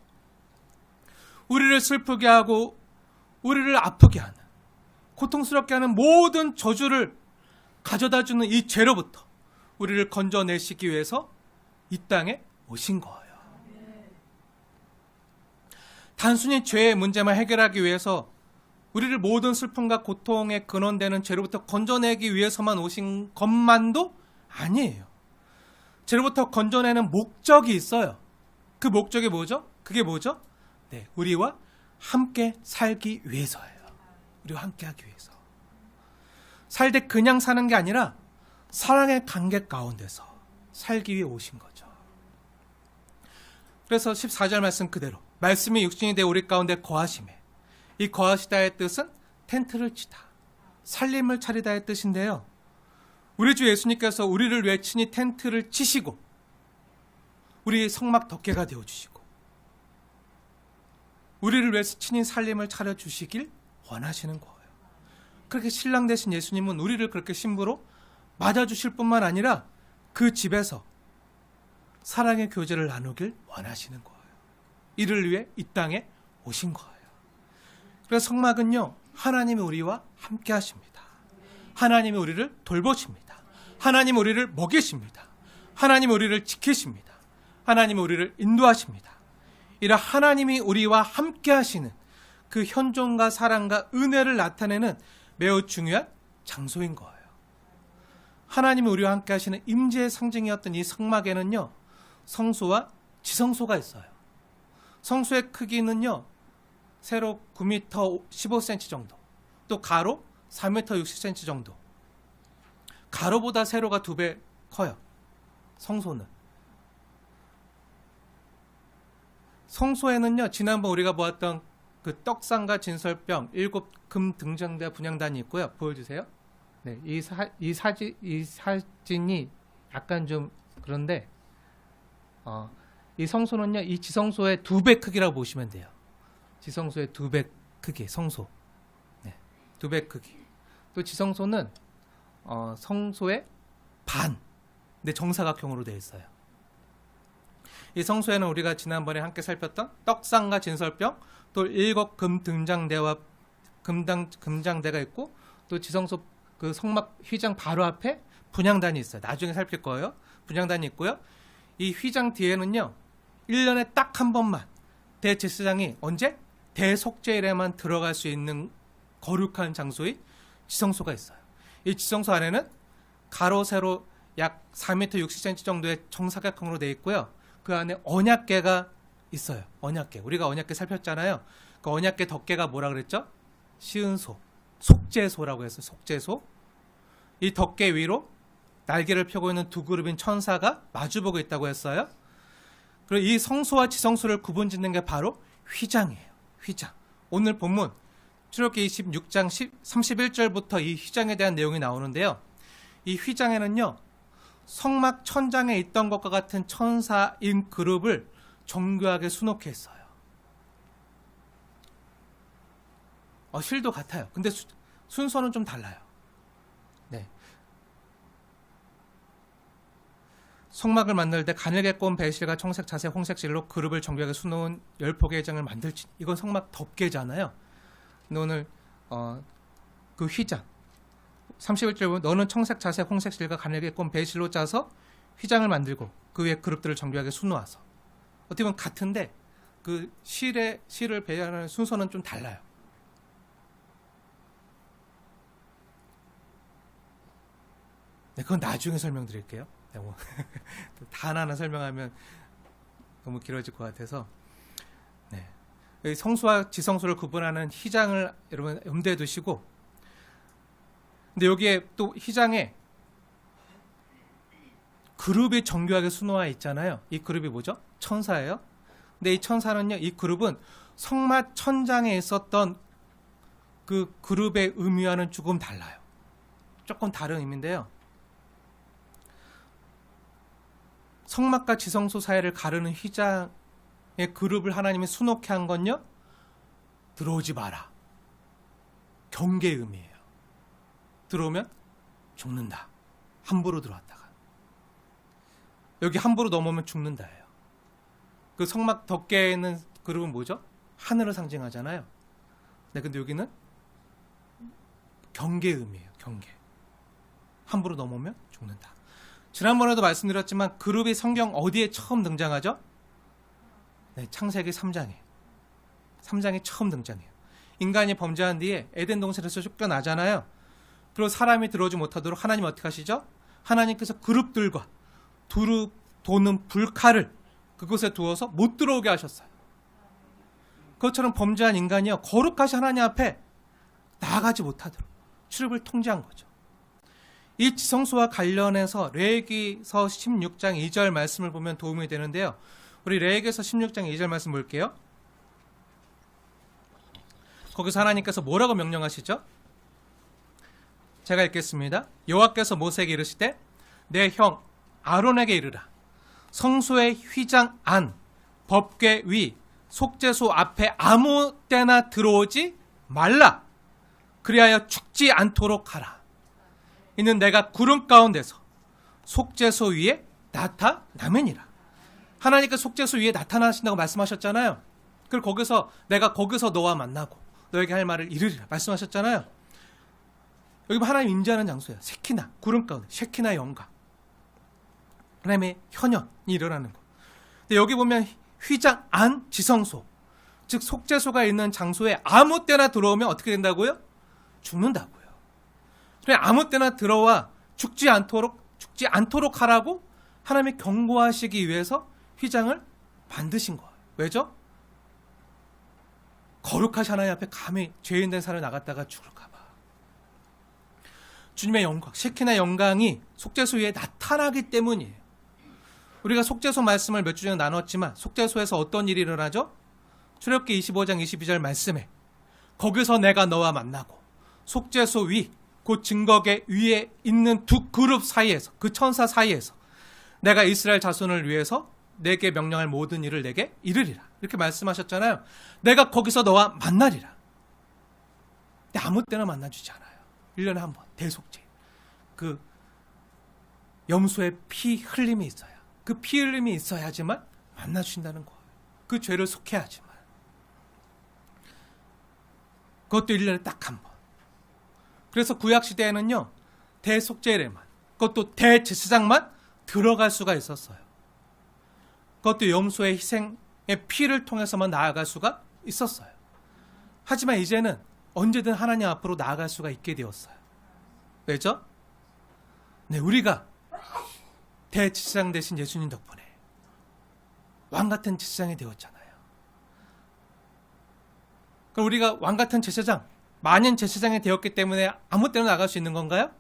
우리를 슬프게 하고 우리를 아프게 하는, 고통스럽게 하는 모든 저주를 가져다 주는 이 죄로부터 우리를 건져내시기 위해서 이 땅에 오신 거예요. 단순히 죄의 문제만 해결하기 위해서 우리를 모든 슬픔과 고통의 근원되는 죄로부터 건져내기 위해서만 오신 것만도 아니에요. 죄로부터 건져내는 목적이 있어요. 그 목적이 뭐죠? 그게 뭐죠? 네, 우리와 함께 살기 위해서예요. 우리와 함께 하기 위해서. 살 때 그냥 사는 게 아니라 사랑의 관계 가운데서 살기 위해 오신 거죠. 그래서 14절 말씀 그대로 말씀이 육신이 되어 우리 가운데 거하심에, 이 거하시다의 뜻은 텐트를 치다, 살림을 차리다의 뜻인데요, 우리 주 예수님께서 우리를 위해 친히 텐트를 치시고 우리의 성막 덮개가 되어주시고 우리를 위해서 친히 살림을 차려주시길 원하시는 거예요. 그렇게 신랑 되신 예수님은 우리를 그렇게 신부로 맞아주실 뿐만 아니라 그 집에서 사랑의 교제를 나누길 원하시는 거예요. 이를 위해 이 땅에 오신 거예요. 그래서 성막은요, 하나님이 우리와 함께 하십니다. 하나님이 우리를 돌보십니다. 하나님이 우리를 먹이십니다. 하나님이 우리를 지키십니다. 하나님이 우리를 인도하십니다. 이런 하나님이 우리와 함께 하시는 그 현존과 사랑과 은혜를 나타내는 매우 중요한 장소인 거예요. 하나님이 우리와 함께 하시는 임재의 상징이었던 이 성막에는요, 성소와 지성소가 있어요. 성소의 크기는요, 세로 9m 15cm 정도, 또 가로 4m 60cm 정도. 가로보다 세로가 2배 커요. 성소는. 성소에는요, 지난번 우리가 보았던 그 떡상과 진설병 7금 등장대 분향단이 있고요. 보여주세요. 네, 이 사진이 약간 좀 그런데, 이 성소는요, 이 지성소의 2배 크기라고 보시면 돼요. 지성소의 2배 크기, 성소. 네, 2배 크기. 또 지성소는 성소의 반, 근데 정사각형으로 되어 있어요. 이 성소에는 우리가 지난번에 함께 살폈던 떡상과 진설병, 또 7금 등장대와 금장대가 있고, 또 지성소 그 성막 휘장 바로 앞에 분향단이 있어요. 나중에 살필 거예요. 분향단이 있고요. 이 휘장 뒤에는요, 1년에 딱 한 번만 대제사장이 언제? 대속죄일에만 들어갈 수 있는 거룩한 장소의 지성소가 있어요. 이 지성소 안에는 가로 세로 약 4m 60cm 정도의 정사각형으로 되어 있고요. 그 안에 언약궤가 있어요. 언약궤. 우리가 언약궤 살폈잖아요. 그 언약궤 덮개가 뭐라 그랬죠? 시은소, 속죄소라고 했어요. 속죄소. 이 덮개 위로 날개를 펴고 있는 두 그룹인 천사가 마주보고 있다고 했어요. 그리고 이 성소와 지성소를 구분짓는 게 바로 휘장이에요. 휘장. 오늘 본문 출애굽기 26장 31절부터 이 휘장에 대한 내용이 나오는데요. 이 휘장에는요, 성막 천장에 있던 것과 같은 천사인 그룹을 정교하게 수놓게 했어요. 실도 같아요. 근데 순서는 좀 달라요. 네. 성막을 만들 때 가늘게 꼰 배실과 청색, 자색, 홍색 실로 그룹을 정교하게 수놓은 10폭의 회장을 만들지. 이건 성막 덮개잖아요. 근데 오늘 그 휘장 31절 보면 너는 청색, 자색, 홍색 실과 가늘게 꼰 배실로 짜서 휘장을 만들고 그 위에 그룹들을 정교하게 수놓아서. 어떻게 보면 같은데 그 실을 배열하는 순서는 좀 달라요. 네, 그건 나중에 설명드릴게요. 다 하나하나 설명하면 너무 길어질 것 같아서. 네. 성소와 지성소를 구분하는 휘장을 여러분 염두에 두시고, 근데 여기에 또 휘장에 그룹이 정교하게 수놓아 있잖아요. 이 그룹이 뭐죠? 천사예요. 근데 이 천사는요, 이 그룹은 성막 천장에 있었던 그 그룹의 의미와는 조금 달라요. 조금 다른 의미인데요. 성막과 지성소 사이를 가르는 휘장의 그룹을 하나님이 수놓게 한 건요, 들어오지 마라. 경계의 의미예요. 들어오면 죽는다. 함부로 들어왔다가. 여기 함부로 넘어오면 죽는다예요. 그 성막 덮개에 있는 그룹은 뭐죠? 하늘을 상징하잖아요. 네, 근데 여기는 경계의 의미예요. 경계. 함부로 넘어오면 죽는다. 지난번에도 말씀드렸지만 그룹이 성경 어디에 처음 등장하죠? 네, 창세기 3장에. 3장에 처음 등장해요. 인간이 범죄한 뒤에 에덴 동산에서 쫓겨나잖아요. 그리고 사람이 들어오지 못하도록 하나님 어떻게 하시죠? 하나님께서 그룹들과 두루 도는 불칼을 그곳에 두어서 못 들어오게 하셨어요. 그것처럼 범죄한 인간이요, 거룩하신 하나님 앞에 나아가지 못하도록 출입을 통제한 거죠. 이 지성소와 관련해서 레위기서 16장 2절 말씀을 보면 도움이 되는데요. 우리 레위기서 16장 2절 말씀 볼게요. 거기서 하나님께서 뭐라고 명령하시죠? 제가 읽겠습니다. 여호와께서 모세에게 이르시되 내 형 아론에게 이르라. 성소의 휘장 안, 법궤 위, 속죄소 앞에 아무 때나 들어오지 말라. 그리하여 죽지 않도록 하라. 이는 내가 구름 가운데서 속죄소 위에 나타나면이라. 하나님께서 속죄소 위에 나타나신다고 말씀하셨잖아요. 그리고 내가 거기서 너와 만나고 너에게 할 말을 이르리라 말씀하셨잖아요. 여기 하나님 임재하는 장소예요. 세키나, 구름 가운데 셰키나의 영광, 하나님의 현현이 일어나는 것. 근데 여기 보면 휘장 안 지성소, 즉 속죄소가 있는 장소에 아무 때나 들어오면 어떻게 된다고요? 죽는다고요. 그냥 아무 때나 들어와 죽지 않도록 하라고 하나님이 경고하시기 위해서 휘장을 만드신 거예요. 왜죠? 거룩하신 하나님 앞에 감히 죄인 된 사람이 나갔다가 죽을까 봐. 주님의 영광, 셰키나 영광이 속죄소 위에 나타나기 때문이에요. 우리가 속죄소 말씀을 몇 주 전에 나눴지만 속죄소에서 어떤 일이 일어나죠? 출애굽기 25장 22절 말씀에 거기서 내가 너와 만나고 속죄소 위, 곧 증거궤 위에 있는 두 그룹 사이에서, 그 천사 사이에서 내가 이스라엘 자손을 위해서 내게 명령할 모든 일을 내게 이르리라. 이렇게 말씀하셨잖아요. 내가 거기서 너와 만나리라. 근데 아무 때나 만나주지 않아요. 1년에 한 번, 대속죄. 그 염소의 피 흘림이 있어야, 그 피 흘림이 있어야지만 만나주신다는 거예요. 그 죄를 속해야지만. 그것도 1년에 딱 한 번. 그래서 구약시대에는요, 대속죄에만, 그것도 대제사장만 들어갈 수가 있었어요. 그것도 염소의 희생의 피를 통해서만 나아갈 수가 있었어요. 하지만 이제는 언제든 하나님 앞으로 나아갈 수가 있게 되었어요. 왜죠? 네, 우리가 대제사장 되신 예수님 덕분에 왕같은 제사장이 되었잖아요. 그럼 우리가 왕같은 제사장, 만인 제사장이 되었기 때문에 아무 때나 나갈 수 있는 건가요?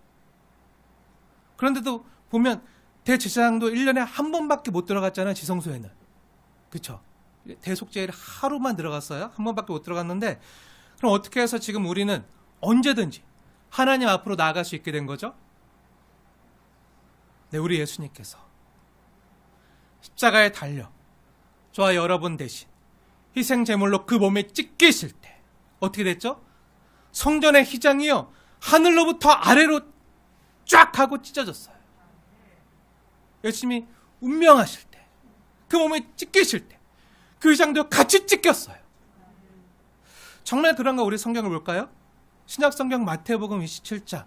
그런데도 보면 대제사장도 1년에 한 번밖에 못 들어갔잖아요. 지성소에는. 그렇죠? 대속죄일 하루만 들어갔어요. 한 번밖에 못 들어갔는데, 그럼 어떻게 해서 지금 우리는 언제든지 하나님 앞으로 나아갈 수 있게 된 거죠? 네, 우리 예수님께서 십자가에 달려 저와 여러분 대신 희생 제물로 그 몸에 찢기실 때 어떻게 됐죠? 성전의 휘장이요, 하늘로부터 아래로 쫙 하고 찢어졌어요. 예수님이 운명하실 때, 그 몸에 찢기실 때 그 휘장도 같이 찢겼어요. 정말 그런가? 우리 성경을 볼까요? 신약 성경 마태복음 27장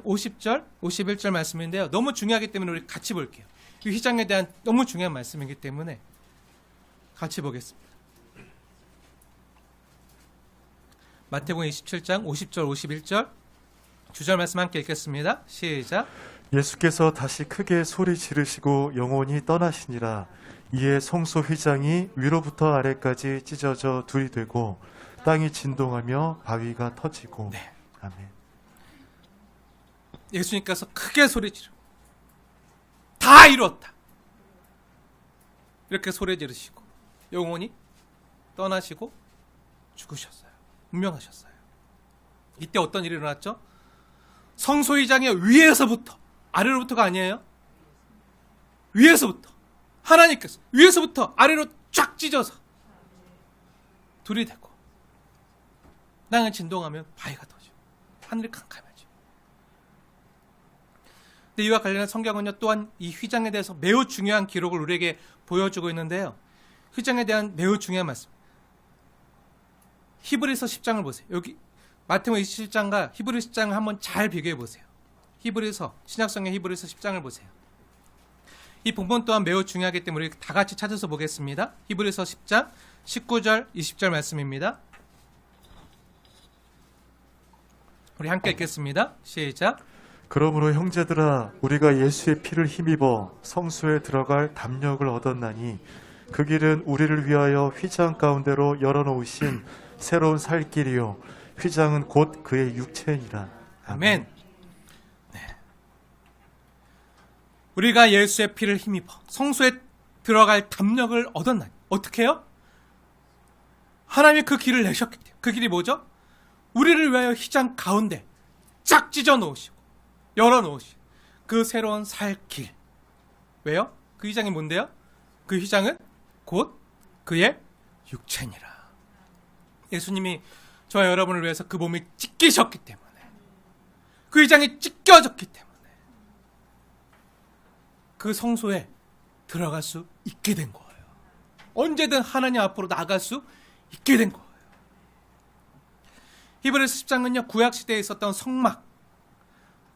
50절, 51절 말씀인데요. 너무 중요하기 때문에 우리 같이 볼게요. 이 휘장에 대한 너무 중요한 말씀이기 때문에 같이 보겠습니다. 마태복음 27장 50절, 51절 주절 말씀 함께 읽겠습니다. 시작. 예수께서 다시 크게 소리 지르시고 영원히 떠나시니라. 이에 성소 휘장이 위로부터 아래까지 찢어져 둘이 되고 땅이 진동하며 바위가 터지고. 네. 아멘. 예수님께서 크게 소리 지르고 다 이루었다, 이렇게 소리 지르시고 영원히 떠나시고 죽으셨어요. 운명하셨어요. 이때 어떤 일이 일어났죠? 성소휘장의 위에서부터, 아래로부터가 아니에요. 위에서부터 하나님께서 위에서부터 아래로 쫙 찢어서 둘이 되고 땅을 진동하면 바위가 터지고 하늘이 캄캄해지고. 근데 이와 관련한 성경은요, 또한 이 휘장에 대해서 매우 중요한 기록을 우리에게 보여주고 있는데요. 휘장에 대한 매우 중요한 말씀, 히브리서 10장을 보세요. 여기 마태복음 27장과 히브리서 10장을 한번 잘 비교해 보세요. 히브리서, 신약성경 히브리서 10장을 보세요. 이 본문 또한 매우 중요하기 때문에 우리 다 같이 찾아서 보겠습니다. 히브리서 10장 19절 20절 말씀입니다. 우리 함께 읽겠습니다. 시작. 그러므로 형제들아, 우리가 예수의 피를 힘입어 성소에 들어갈 담력을 얻었나니 그 길은 우리를 위하여 휘장 가운데로 열어놓으신 새로운 살 길이요, 휘장은 곧 그의 육체니라. 아멘. 네. 우리가 예수의 피를 힘입어 성소에 들어갈 담력을 얻었나니 어떻게 해요? 하나님이 그 길을 내셨기 때문에. 그 길이 뭐죠? 우리를 위하여 휘장 가운데 쫙 찢어 놓으시고 열어 놓으시고 그 새로운 살 길. 왜요? 그 휘장이 뭔데요? 그 휘장은 곧 그의 육체니라. 예수님이 저와 여러분을 위해서 그 몸이 찢기셨기 때문에, 그 휘장이 찢겨졌기 때문에 그 성소에 들어갈 수 있게 된 거예요. 언제든 하나님 앞으로 나갈 수 있게 된 거예요. 히브리서 10장은요, 구약시대에 있었던 성막,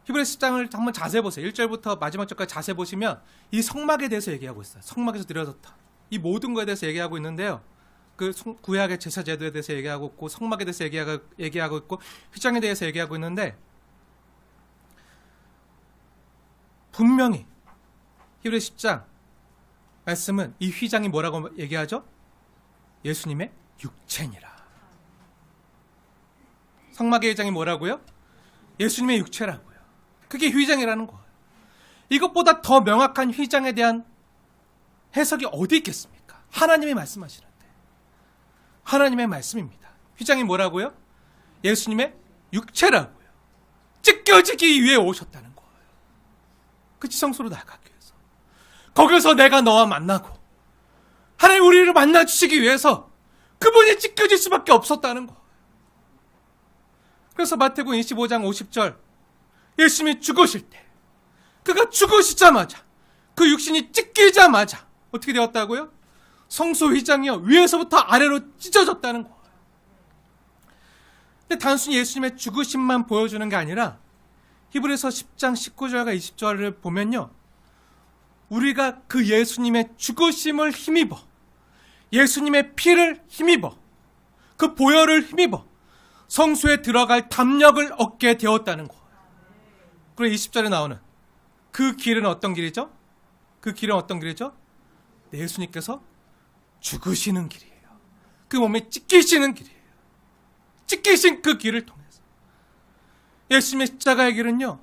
히브리서 10장을 한번 자세히 보세요. 1절부터 마지막 절까지 자세히 보시면 이 성막에 대해서 얘기하고 있어요. 성막에서 드려졌다, 이 모든 것에 대해서 얘기하고 있는데요. 그 구약의 제사 제도에 대해서 얘기하고 있고, 성막에 대해서 얘기하고 있고, 휘장에 대해서 얘기하고 있는데, 분명히 히브리서 10장 말씀은 이 휘장이 뭐라고 얘기하죠? 예수님의 육체니라. 성막의 휘장이 뭐라고요? 예수님의 육체라고요. 그게 휘장이라는 거예요. 이것보다 더 명확한 휘장에 대한 해석이 어디 있겠습니까? 하나님이 말씀하시는데, 하나님의 말씀입니다. 휘장이 뭐라고요? 예수님의 육체라고요. 찢겨지기 위해 오셨다는 거예요. 그 지성소로 나가기 위해서. 거기서 내가 너와 만나고 하나님 우리를 만나주시기 위해서 그분이 찢겨질 수밖에 없었다는 거예요. 그래서 마태복음 25장 50절, 예수님이 죽으실 때, 그가 죽으시자마자, 그 육신이 찢기자마자 어떻게 되었다고요? 성소 휘장이요, 위에서부터 아래로 찢어졌다는 거예요. 근데 단순히 예수님의 죽으심만 보여주는 게 아니라 히브리서 10장 19절과 20절을 보면요, 우리가 그 예수님의 죽으심을 힘입어, 예수님의 피를 힘입어, 그 보혈을 힘입어 성소에 들어갈 담력을 얻게 되었다는 거예요. 그리고 20절에 나오는 그 길은 어떤 길이죠? 그 길은 어떤 길이죠? 예수님께서 죽으시는 길이에요. 그 몸에 찢기시는 길이에요. 찢기신 그 길을 통해서 예수님의 십자가의 길은요,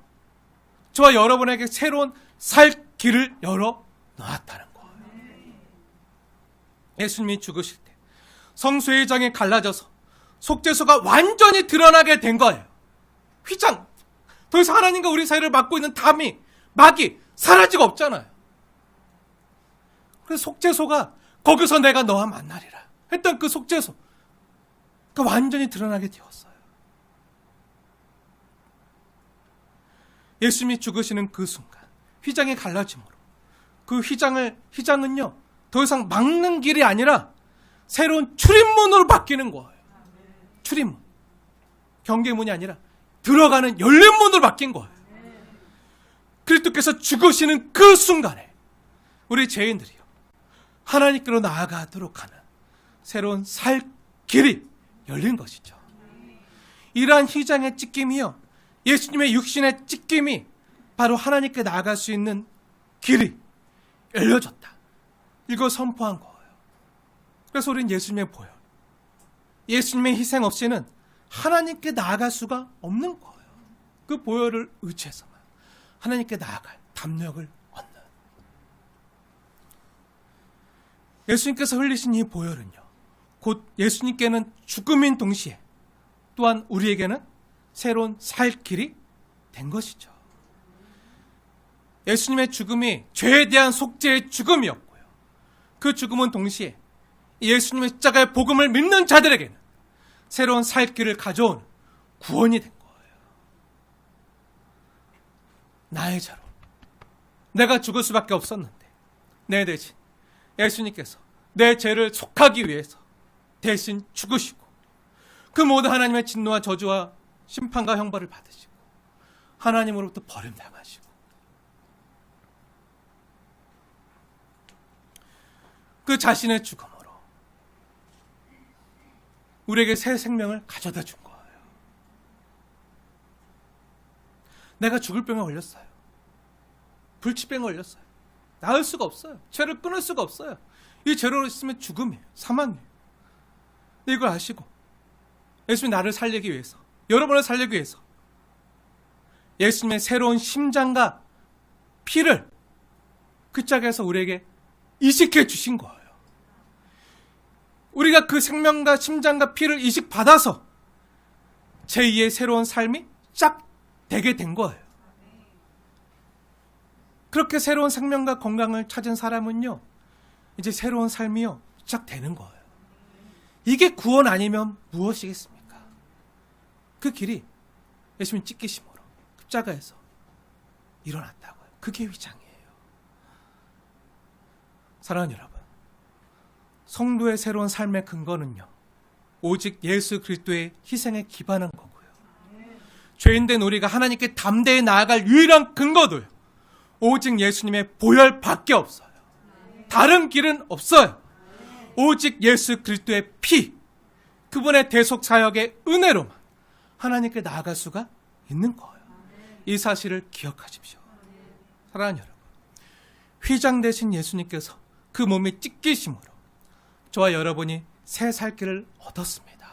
저와 여러분에게 새로운 살 길을 열어 놓았다는 거예요. 예수님이 죽으실 때 성소의 장이 갈라져서 속죄소가 완전히 드러나게 된 거예요. 휘장, 더 이상 하나님과 우리 사이를 막고 있는 담이, 막이 사라지고 없잖아요. 그래서 속죄소가 거기서 내가 너와 만나리라 했던 그 속죄소, 그 완전히 드러나게 되었어요. 예수님이 죽으시는 그 순간 휘장이 갈라짐으로 그 휘장은요 더 이상 막는 길이 아니라 새로운 출입문으로 바뀌는 거예요. 출입문, 경계문이 아니라 들어가는 열린 문으로 바뀐 거예요. 그리스도께서 죽으시는 그 순간에 우리 죄인들이요 하나님께로 나아가도록 하는 새로운 살 길이 열린 것이죠. 이러한 휘장의 찢김이요, 예수님의 육신의 찢김이 바로 하나님께 나아갈 수 있는 길이 열려졌다, 이거 선포한 거예요. 그래서 우리는 예수님의 보혈, 예수님의 희생 없이는 하나님께 나아갈 수가 없는 거예요. 그 보혈을 의지해서만 하나님께 나아갈 담력을 얻는, 예수님께서 흘리신 이 보혈은요 곧 예수님께는 죽음인 동시에 또한 우리에게는 새로운 살 길이 된 것이죠. 예수님의 죽음이 죄에 대한 속죄의 죽음이었고요, 그 죽음은 동시에 예수님의 십자가의 복음을 믿는 자들에게는 새로운 살 길을 가져오는 구원이 된 거예요. 나의 죄로 내가 죽을 수밖에 없었는데 내 대신 예수님께서 내 죄를 속하기 위해서 대신 죽으시고 그 모든 하나님의 진노와 저주와 심판과 형벌을 받으시고 하나님으로부터 버림당하시고 그 자신의 죽음으로 우리에게 새 생명을 가져다 준 거예요. 내가 죽을 병에 걸렸어요. 불치병에 걸렸어요. 나을 수가 없어요. 죄를 끊을 수가 없어요. 이 죄로 있으면 죽음이에요. 사망이에요. 근데 이걸 아시고 예수님이 나를 살리기 위해서, 여러분을 살리기 위해서 예수님의 새로운 심장과 피를 그 짝에서 우리에게 이식해 주신 거예요. 우리가 그 생명과 심장과 피를 이식받아서 제2의 새로운 삶이 쫙 되게 된 거예요. 그렇게 새로운 생명과 건강을 찾은 사람은요 이제 새로운 삶이요 쫙 되는 거예요. 이게 구원 아니면 무엇이겠습니까? 그 길이 예수님 찢기심으로 십자가에서 일어났다고요. 그게 휘장이에요. 사랑하는 여러분, 성도의 새로운 삶의 근거는요 오직 예수 그리스도의 희생에 기반한 거고요, 죄인된 우리가 하나님께 담대히 나아갈 유일한 근거도요 오직 예수님의 보혈밖에 없어요. 다른 길은 없어요. 오직 예수 그리스도의 피, 그분의 대속 사역의 은혜로만 하나님께 나아갈 수가 있는 거예요. 이 사실을 기억하십시오. 사랑하는 여러분, 휘장 되신 예수님께서 그 몸이 찢기심으로 저와 여러분이 새 살길을 얻었습니다.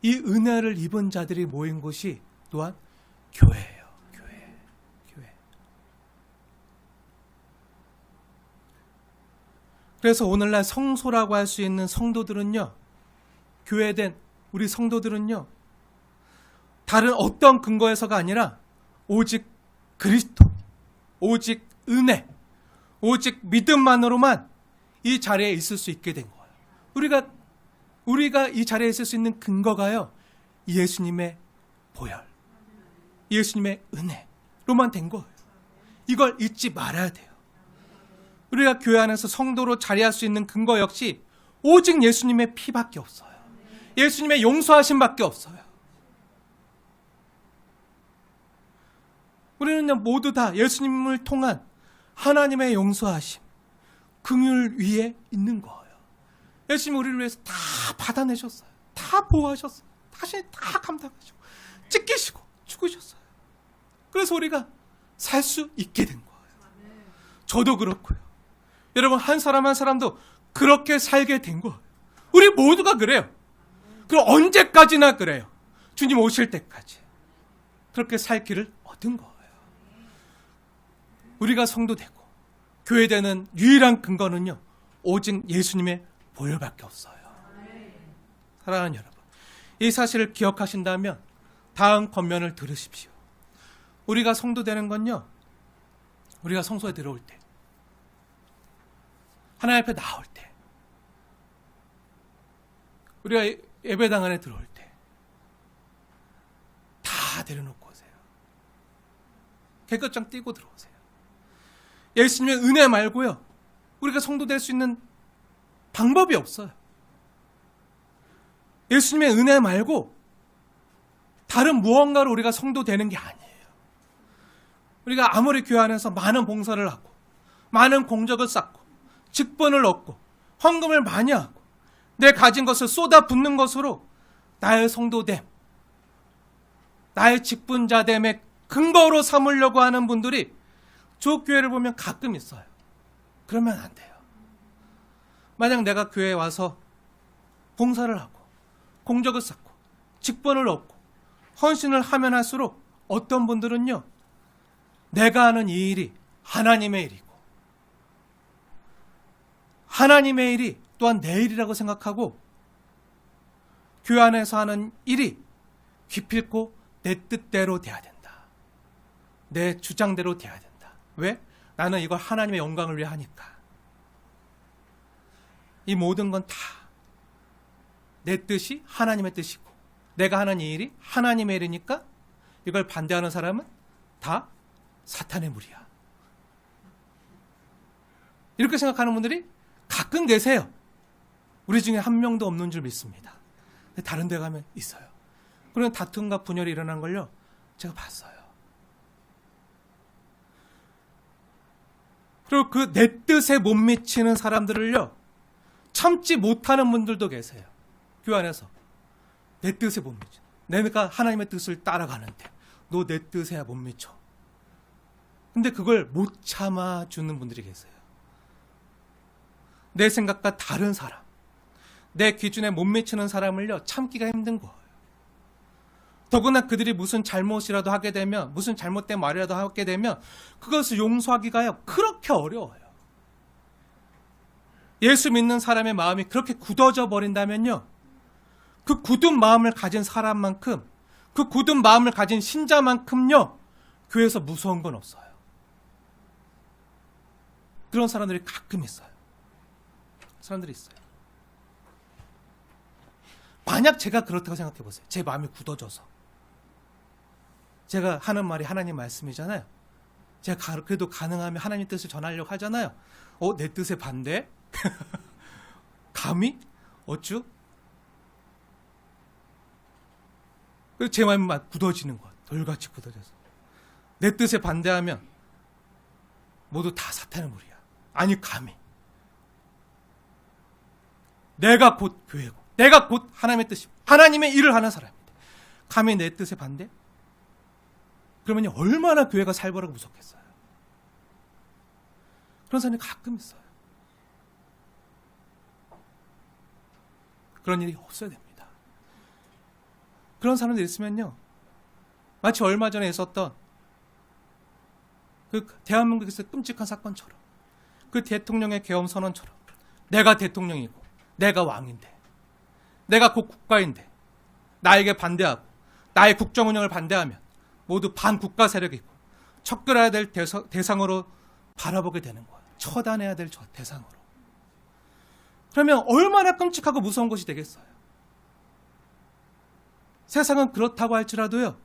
이 은혜를 입은 자들이 모인 곳이 또한 교회예요. 교회. 그래서 오늘날 성소라고 할 수 있는 성도들은요, 교회된 우리 성도들은요 다른 어떤 근거에서가 아니라 오직 그리스도, 오직 은혜, 오직 믿음만으로만 이 자리에 있을 수 있게 된 거예요. 우리가 이 자리에 있을 수 있는 근거가요 예수님의 보혈, 예수님의 은혜로만 된 거예요. 이걸 잊지 말아야 돼요. 우리가 교회 안에서 성도로 자리할 수 있는 근거 역시 오직 예수님의 피밖에 없어요. 예수님의 용서하심밖에 없어요. 우리는 모두 다 예수님을 통한 하나님의 용서하심, 긍휼 위에 있는 거예요. 예수님이 우리를 위해서 다 받아내셨어요. 다 보호하셨어요. 다시 다 감당하시고 찢기시고 죽으셨어요. 그래서 우리가 살 수 있게 된 거예요. 저도 그렇고요. 여러분, 한 사람 한 사람도 그렇게 살게 된 거예요. 우리 모두가 그래요. 그럼 언제까지나 그래요. 주님 오실 때까지 그렇게 살 길을 얻은 거예요. 우리가 성도되고 교회되는 유일한 근거는요, 오직 예수님의 보혈밖에 없어요. 사랑하는 여러분, 이 사실을 기억하신다면 다음 권면을 들으십시오. 우리가 성도되는 건요, 우리가 성소에 들어올 때, 하나님 앞에 나올 때, 우리가 예배당 안에 들어올 때 다 내려놓고 오세요. 개껏장 띄고 들어오세요. 예수님의 은혜 말고요, 우리가 성도될 수 있는 방법이 없어요. 예수님의 은혜 말고 다른 무언가로 우리가 성도되는 게 아니에요. 우리가 아무리 교회 안에서 많은 봉사를 하고 많은 공적을 쌓고 직분을 얻고 헌금을 많이 하고 내 가진 것을 쏟아붓는 것으로 나의 성도됨, 나의 직분자됨의 근거로 삼으려고 하는 분들이 조교회를 보면 가끔 있어요. 그러면 안 돼요. 만약 내가 교회에 와서 봉사를 하고 공적을 쌓고 직분을 얻고 헌신을 하면 할수록 어떤 분들은요, 내가 하는 이 일이 하나님의 일이고 하나님의 일이 또한 내 일이라고 생각하고 교회 안에서 하는 일이 기필코 내 뜻대로 돼야 된다. 내 주장대로 돼야 된다. 왜? 나는 이걸 하나님의 영광을 위해 하니까. 이 모든 건 다 내 뜻이 하나님의 뜻이고 내가 하는 이 일이 하나님의 일이니까 이걸 반대하는 사람은 다 사탄의 무리야. 이렇게 생각하는 분들이 가끔 계세요. 우리 중에 한 명도 없는 줄 믿습니다. 근데 다른 데 가면 있어요. 그런 다툼과 분열이 일어난 걸요, 제가 봤어요. 그리고 그 내 뜻에 못 미치는 사람들을요, 참지 못하는 분들도 계세요. 교회 안에서 내 뜻에 못 미쳐. 내가 하나님의 뜻을 따라가는데 너 내 뜻에 못 미쳐. 근데 그걸 못 참아주는 분들이 계세요. 내 생각과 다른 사람, 내 기준에 못 미치는 사람을요, 참기가 힘든 거예요. 더구나 그들이 무슨 잘못이라도 하게 되면, 무슨 잘못된 말이라도 하게 되면 그것을 용서하기가요, 그렇게 어려워요. 예수 믿는 사람의 마음이 그렇게 굳어져 버린다면요, 그 굳은 마음을 가진 사람만큼, 그 굳은 마음을 가진 신자만큼요, 교회에서 무서운 건 없어요. 그런 사람들이 가끔 있어요. 사람들이 있어요. 만약 제가 그렇다고 생각해 보세요. 제 마음이 굳어져서 제가 하는 말이 하나님 말씀이잖아요. 제가 그래도 가능하면 하나님 뜻을 전하려고 하잖아요. 내 뜻에 반대? 감히? 어쭈? 그래서 제 마음이 막 굳어지는 거야. 돌같이 굳어져서. 내 뜻에 반대하면 모두 다 사탄의 무리야. 아니, 감히. 내가 곧 교회고, 내가 곧 하나님의 뜻이고, 하나님의 일을 하는 사람인데, 감히 내 뜻에 반대? 그러면 얼마나 교회가 살벌하고 무섭겠어요. 그런 사람이 가끔 있어요. 그런 일이 없어야 됩니다. 그런 사람들 있으면요, 마치 얼마 전에 있었던 그 대한민국에서 끔찍한 사건처럼, 그 대통령의 계엄 선언처럼, 내가 대통령이고 내가 왕인데, 내가 곧 국가인데 나에게 반대하고 나의 국정 운영을 반대하면 모두 반국가 세력이고 척결해야 될 대상으로 바라보게 되는 거예요. 처단해야 될 대상으로. 그러면 얼마나 끔찍하고 무서운 것이 되겠어요. 세상은 그렇다고 할지라도요,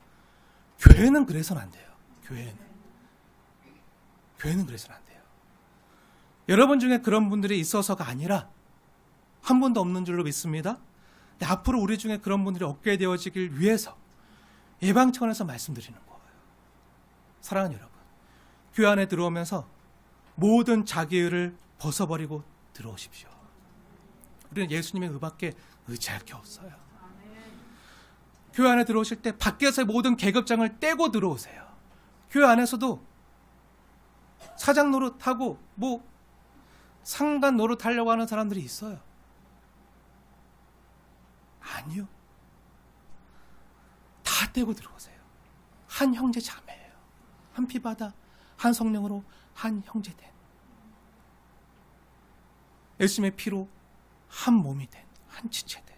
교회는 그래서는 안 돼요. 교회는 그래서는 안 돼요. 여러분 중에 그런 분들이 있어서가 아니라 한 분도 없는 줄로 믿습니다. 근데 앞으로 우리 중에 그런 분들이 없게 되어지길 위해서 예방 차원에서 말씀드리는 거예요. 사랑하는 여러분, 교회 안에 들어오면서 모든 자기의를 벗어버리고 들어오십시오. 우리는 예수님의 의밖에 의지할 게 없어요. 교회 안에 들어오실 때 밖에서의 모든 계급장을 떼고 들어오세요. 교회 안에서도 사장 노릇하고 상관 노릇하려고 하는 사람들이 있어요. 아니요. 다 떼고 들어오세요. 한 형제 자매예요. 한 피바다, 한 성령으로 한 형제된, 예수님의 피로 한 몸이 된, 한 지체된.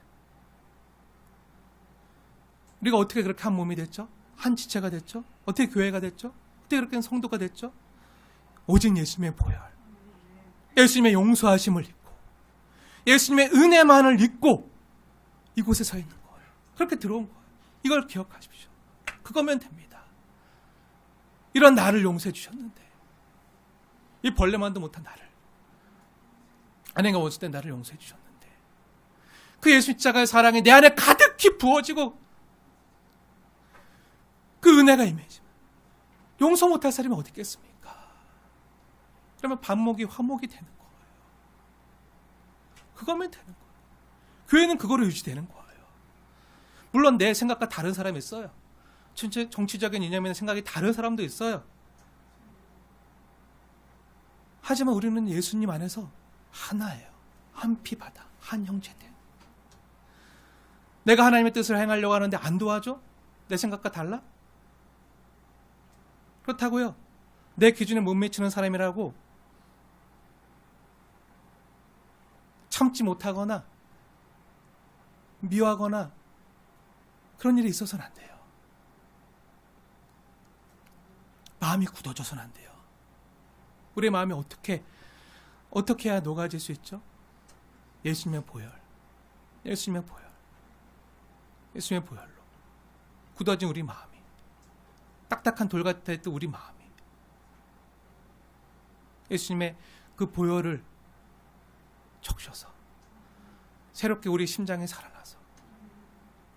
우리가 어떻게 그렇게 한 몸이 됐죠? 한 지체가 됐죠? 어떻게 교회가 됐죠? 어떻게 그렇게 성도가 됐죠? 오직 예수님의 보혈, 예수님의 용서하심을 입고 예수님의 은혜만을 입고 이곳에 서 있는 거예요. 그렇게 들어온 거예요. 이걸 기억하십시오. 그거면 됩니다. 이런 나를 용서해 주셨는데, 이 벌레만도 못한 나를, 아내가 원수 때 나를 용서해 주셨는데, 그 예수 십자가의 사랑이 내 안에 가득히 부어지고 그 은혜가 임해지면 용서 못할 사람이 어디 있겠습니까? 그러면 반목이 화목이 되는 거예요. 그거면 되는 거예요. 교회는 그거로 유지되는 거예요. 물론 내 생각과 다른 사람이 있어요. 정치적인 이념이나 생각이 다른 사람도 있어요. 하지만 우리는 예수님 안에서 하나예요. 한 피바다, 한 형제들. 내가 하나님의 뜻을 행하려고 하는데 안 도와줘? 내 생각과 달라? 그렇다고요. 내 기준에 못 미치는 사람이라고 참지 못하거나 미워하거나 그런 일이 있어서는 안 돼요. 마음이 굳어져서는 안 돼요. 우리의 마음이 어떻게 해야 녹아질 수 있죠? 예수님의 보혈, 예수님의 보혈, 예수님의 보혈로 굳어진 우리 마음이, 딱딱한 돌 같았던 우리 마음이 예수님의 그 보혈을 적셔서 새롭게 우리 심장이 살아나서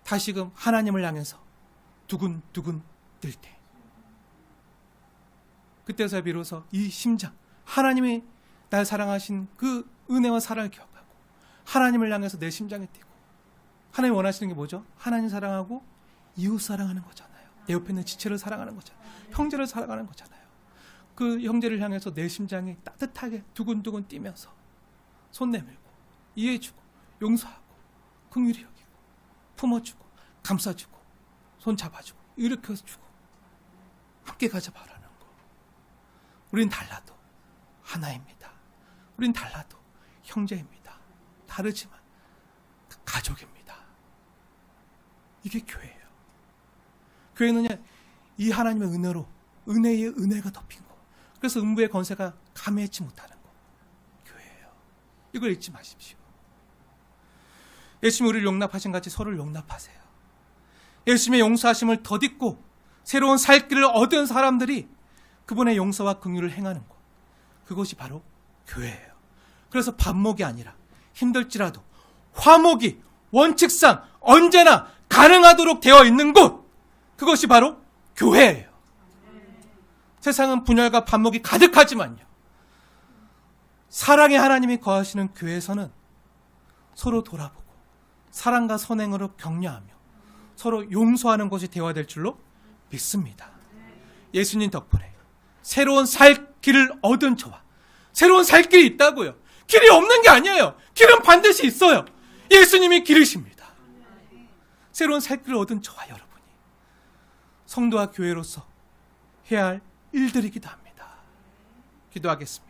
다시금 하나님을 향해서 두근두근 뜰 때, 그때서야 비로소 이 심장, 하나님이 날 사랑하신 그 은혜와 사랑을 기억하고 하나님을 향해서 내 심장이 뛰고, 하나님이 원하시는 게 뭐죠? 하나님 사랑하고 이웃 사랑하는 거잖아요. 내 옆에 있는 지체를 사랑하는 거잖아요. 형제를 사랑하는 거잖아요. 그 형제를 향해서 내 심장이 따뜻하게 두근두근 뛰면서 손 내밀고 이해해주고 용서하고 긍휼히 여기고 품어주고 감싸주고 손 잡아주고 일으켜주고 함께 가자 바라는 거. 우린 달라도 하나입니다. 우린 달라도 형제입니다. 다르지만 가족입니다. 이게 교회예요. 교회는요, 이 하나님의 은혜로 은혜의 은혜가 덮인 거. 그래서 음부의 권세가 감해치 못하는 거. 교회예요. 이걸 잊지 마십시오. 예수님이 우리를 용납하신 같이 서로를 용납하세요. 예수님의 용서하심을 덧입고 새로운 살 길을 얻은 사람들이 그분의 용서와 긍휼을 행하는 것. 그것이 바로 교회예요. 그래서 반목이 아니라 힘들지라도 화목이 원칙상 언제나 가능하도록 되어 있는 곳. 그것이 바로 교회예요. 세상은 분열과 반목이 가득하지만요, 사랑의 하나님이 거하시는 교회에서는 서로 돌아보고 사랑과 선행으로 격려하며 서로 용서하는 것이 대화될 줄로 믿습니다. 예수님 덕분에 새로운 살 길을 얻은 저와, 새로운 살 길이 있다고요. 길이 없는 게 아니에요. 길은 반드시 있어요. 예수님이 길이십니다. 새로운 살 길을 얻은 저와 여러분이 성도와 교회로서 해야 할 일들이기도 합니다. 기도하겠습니다.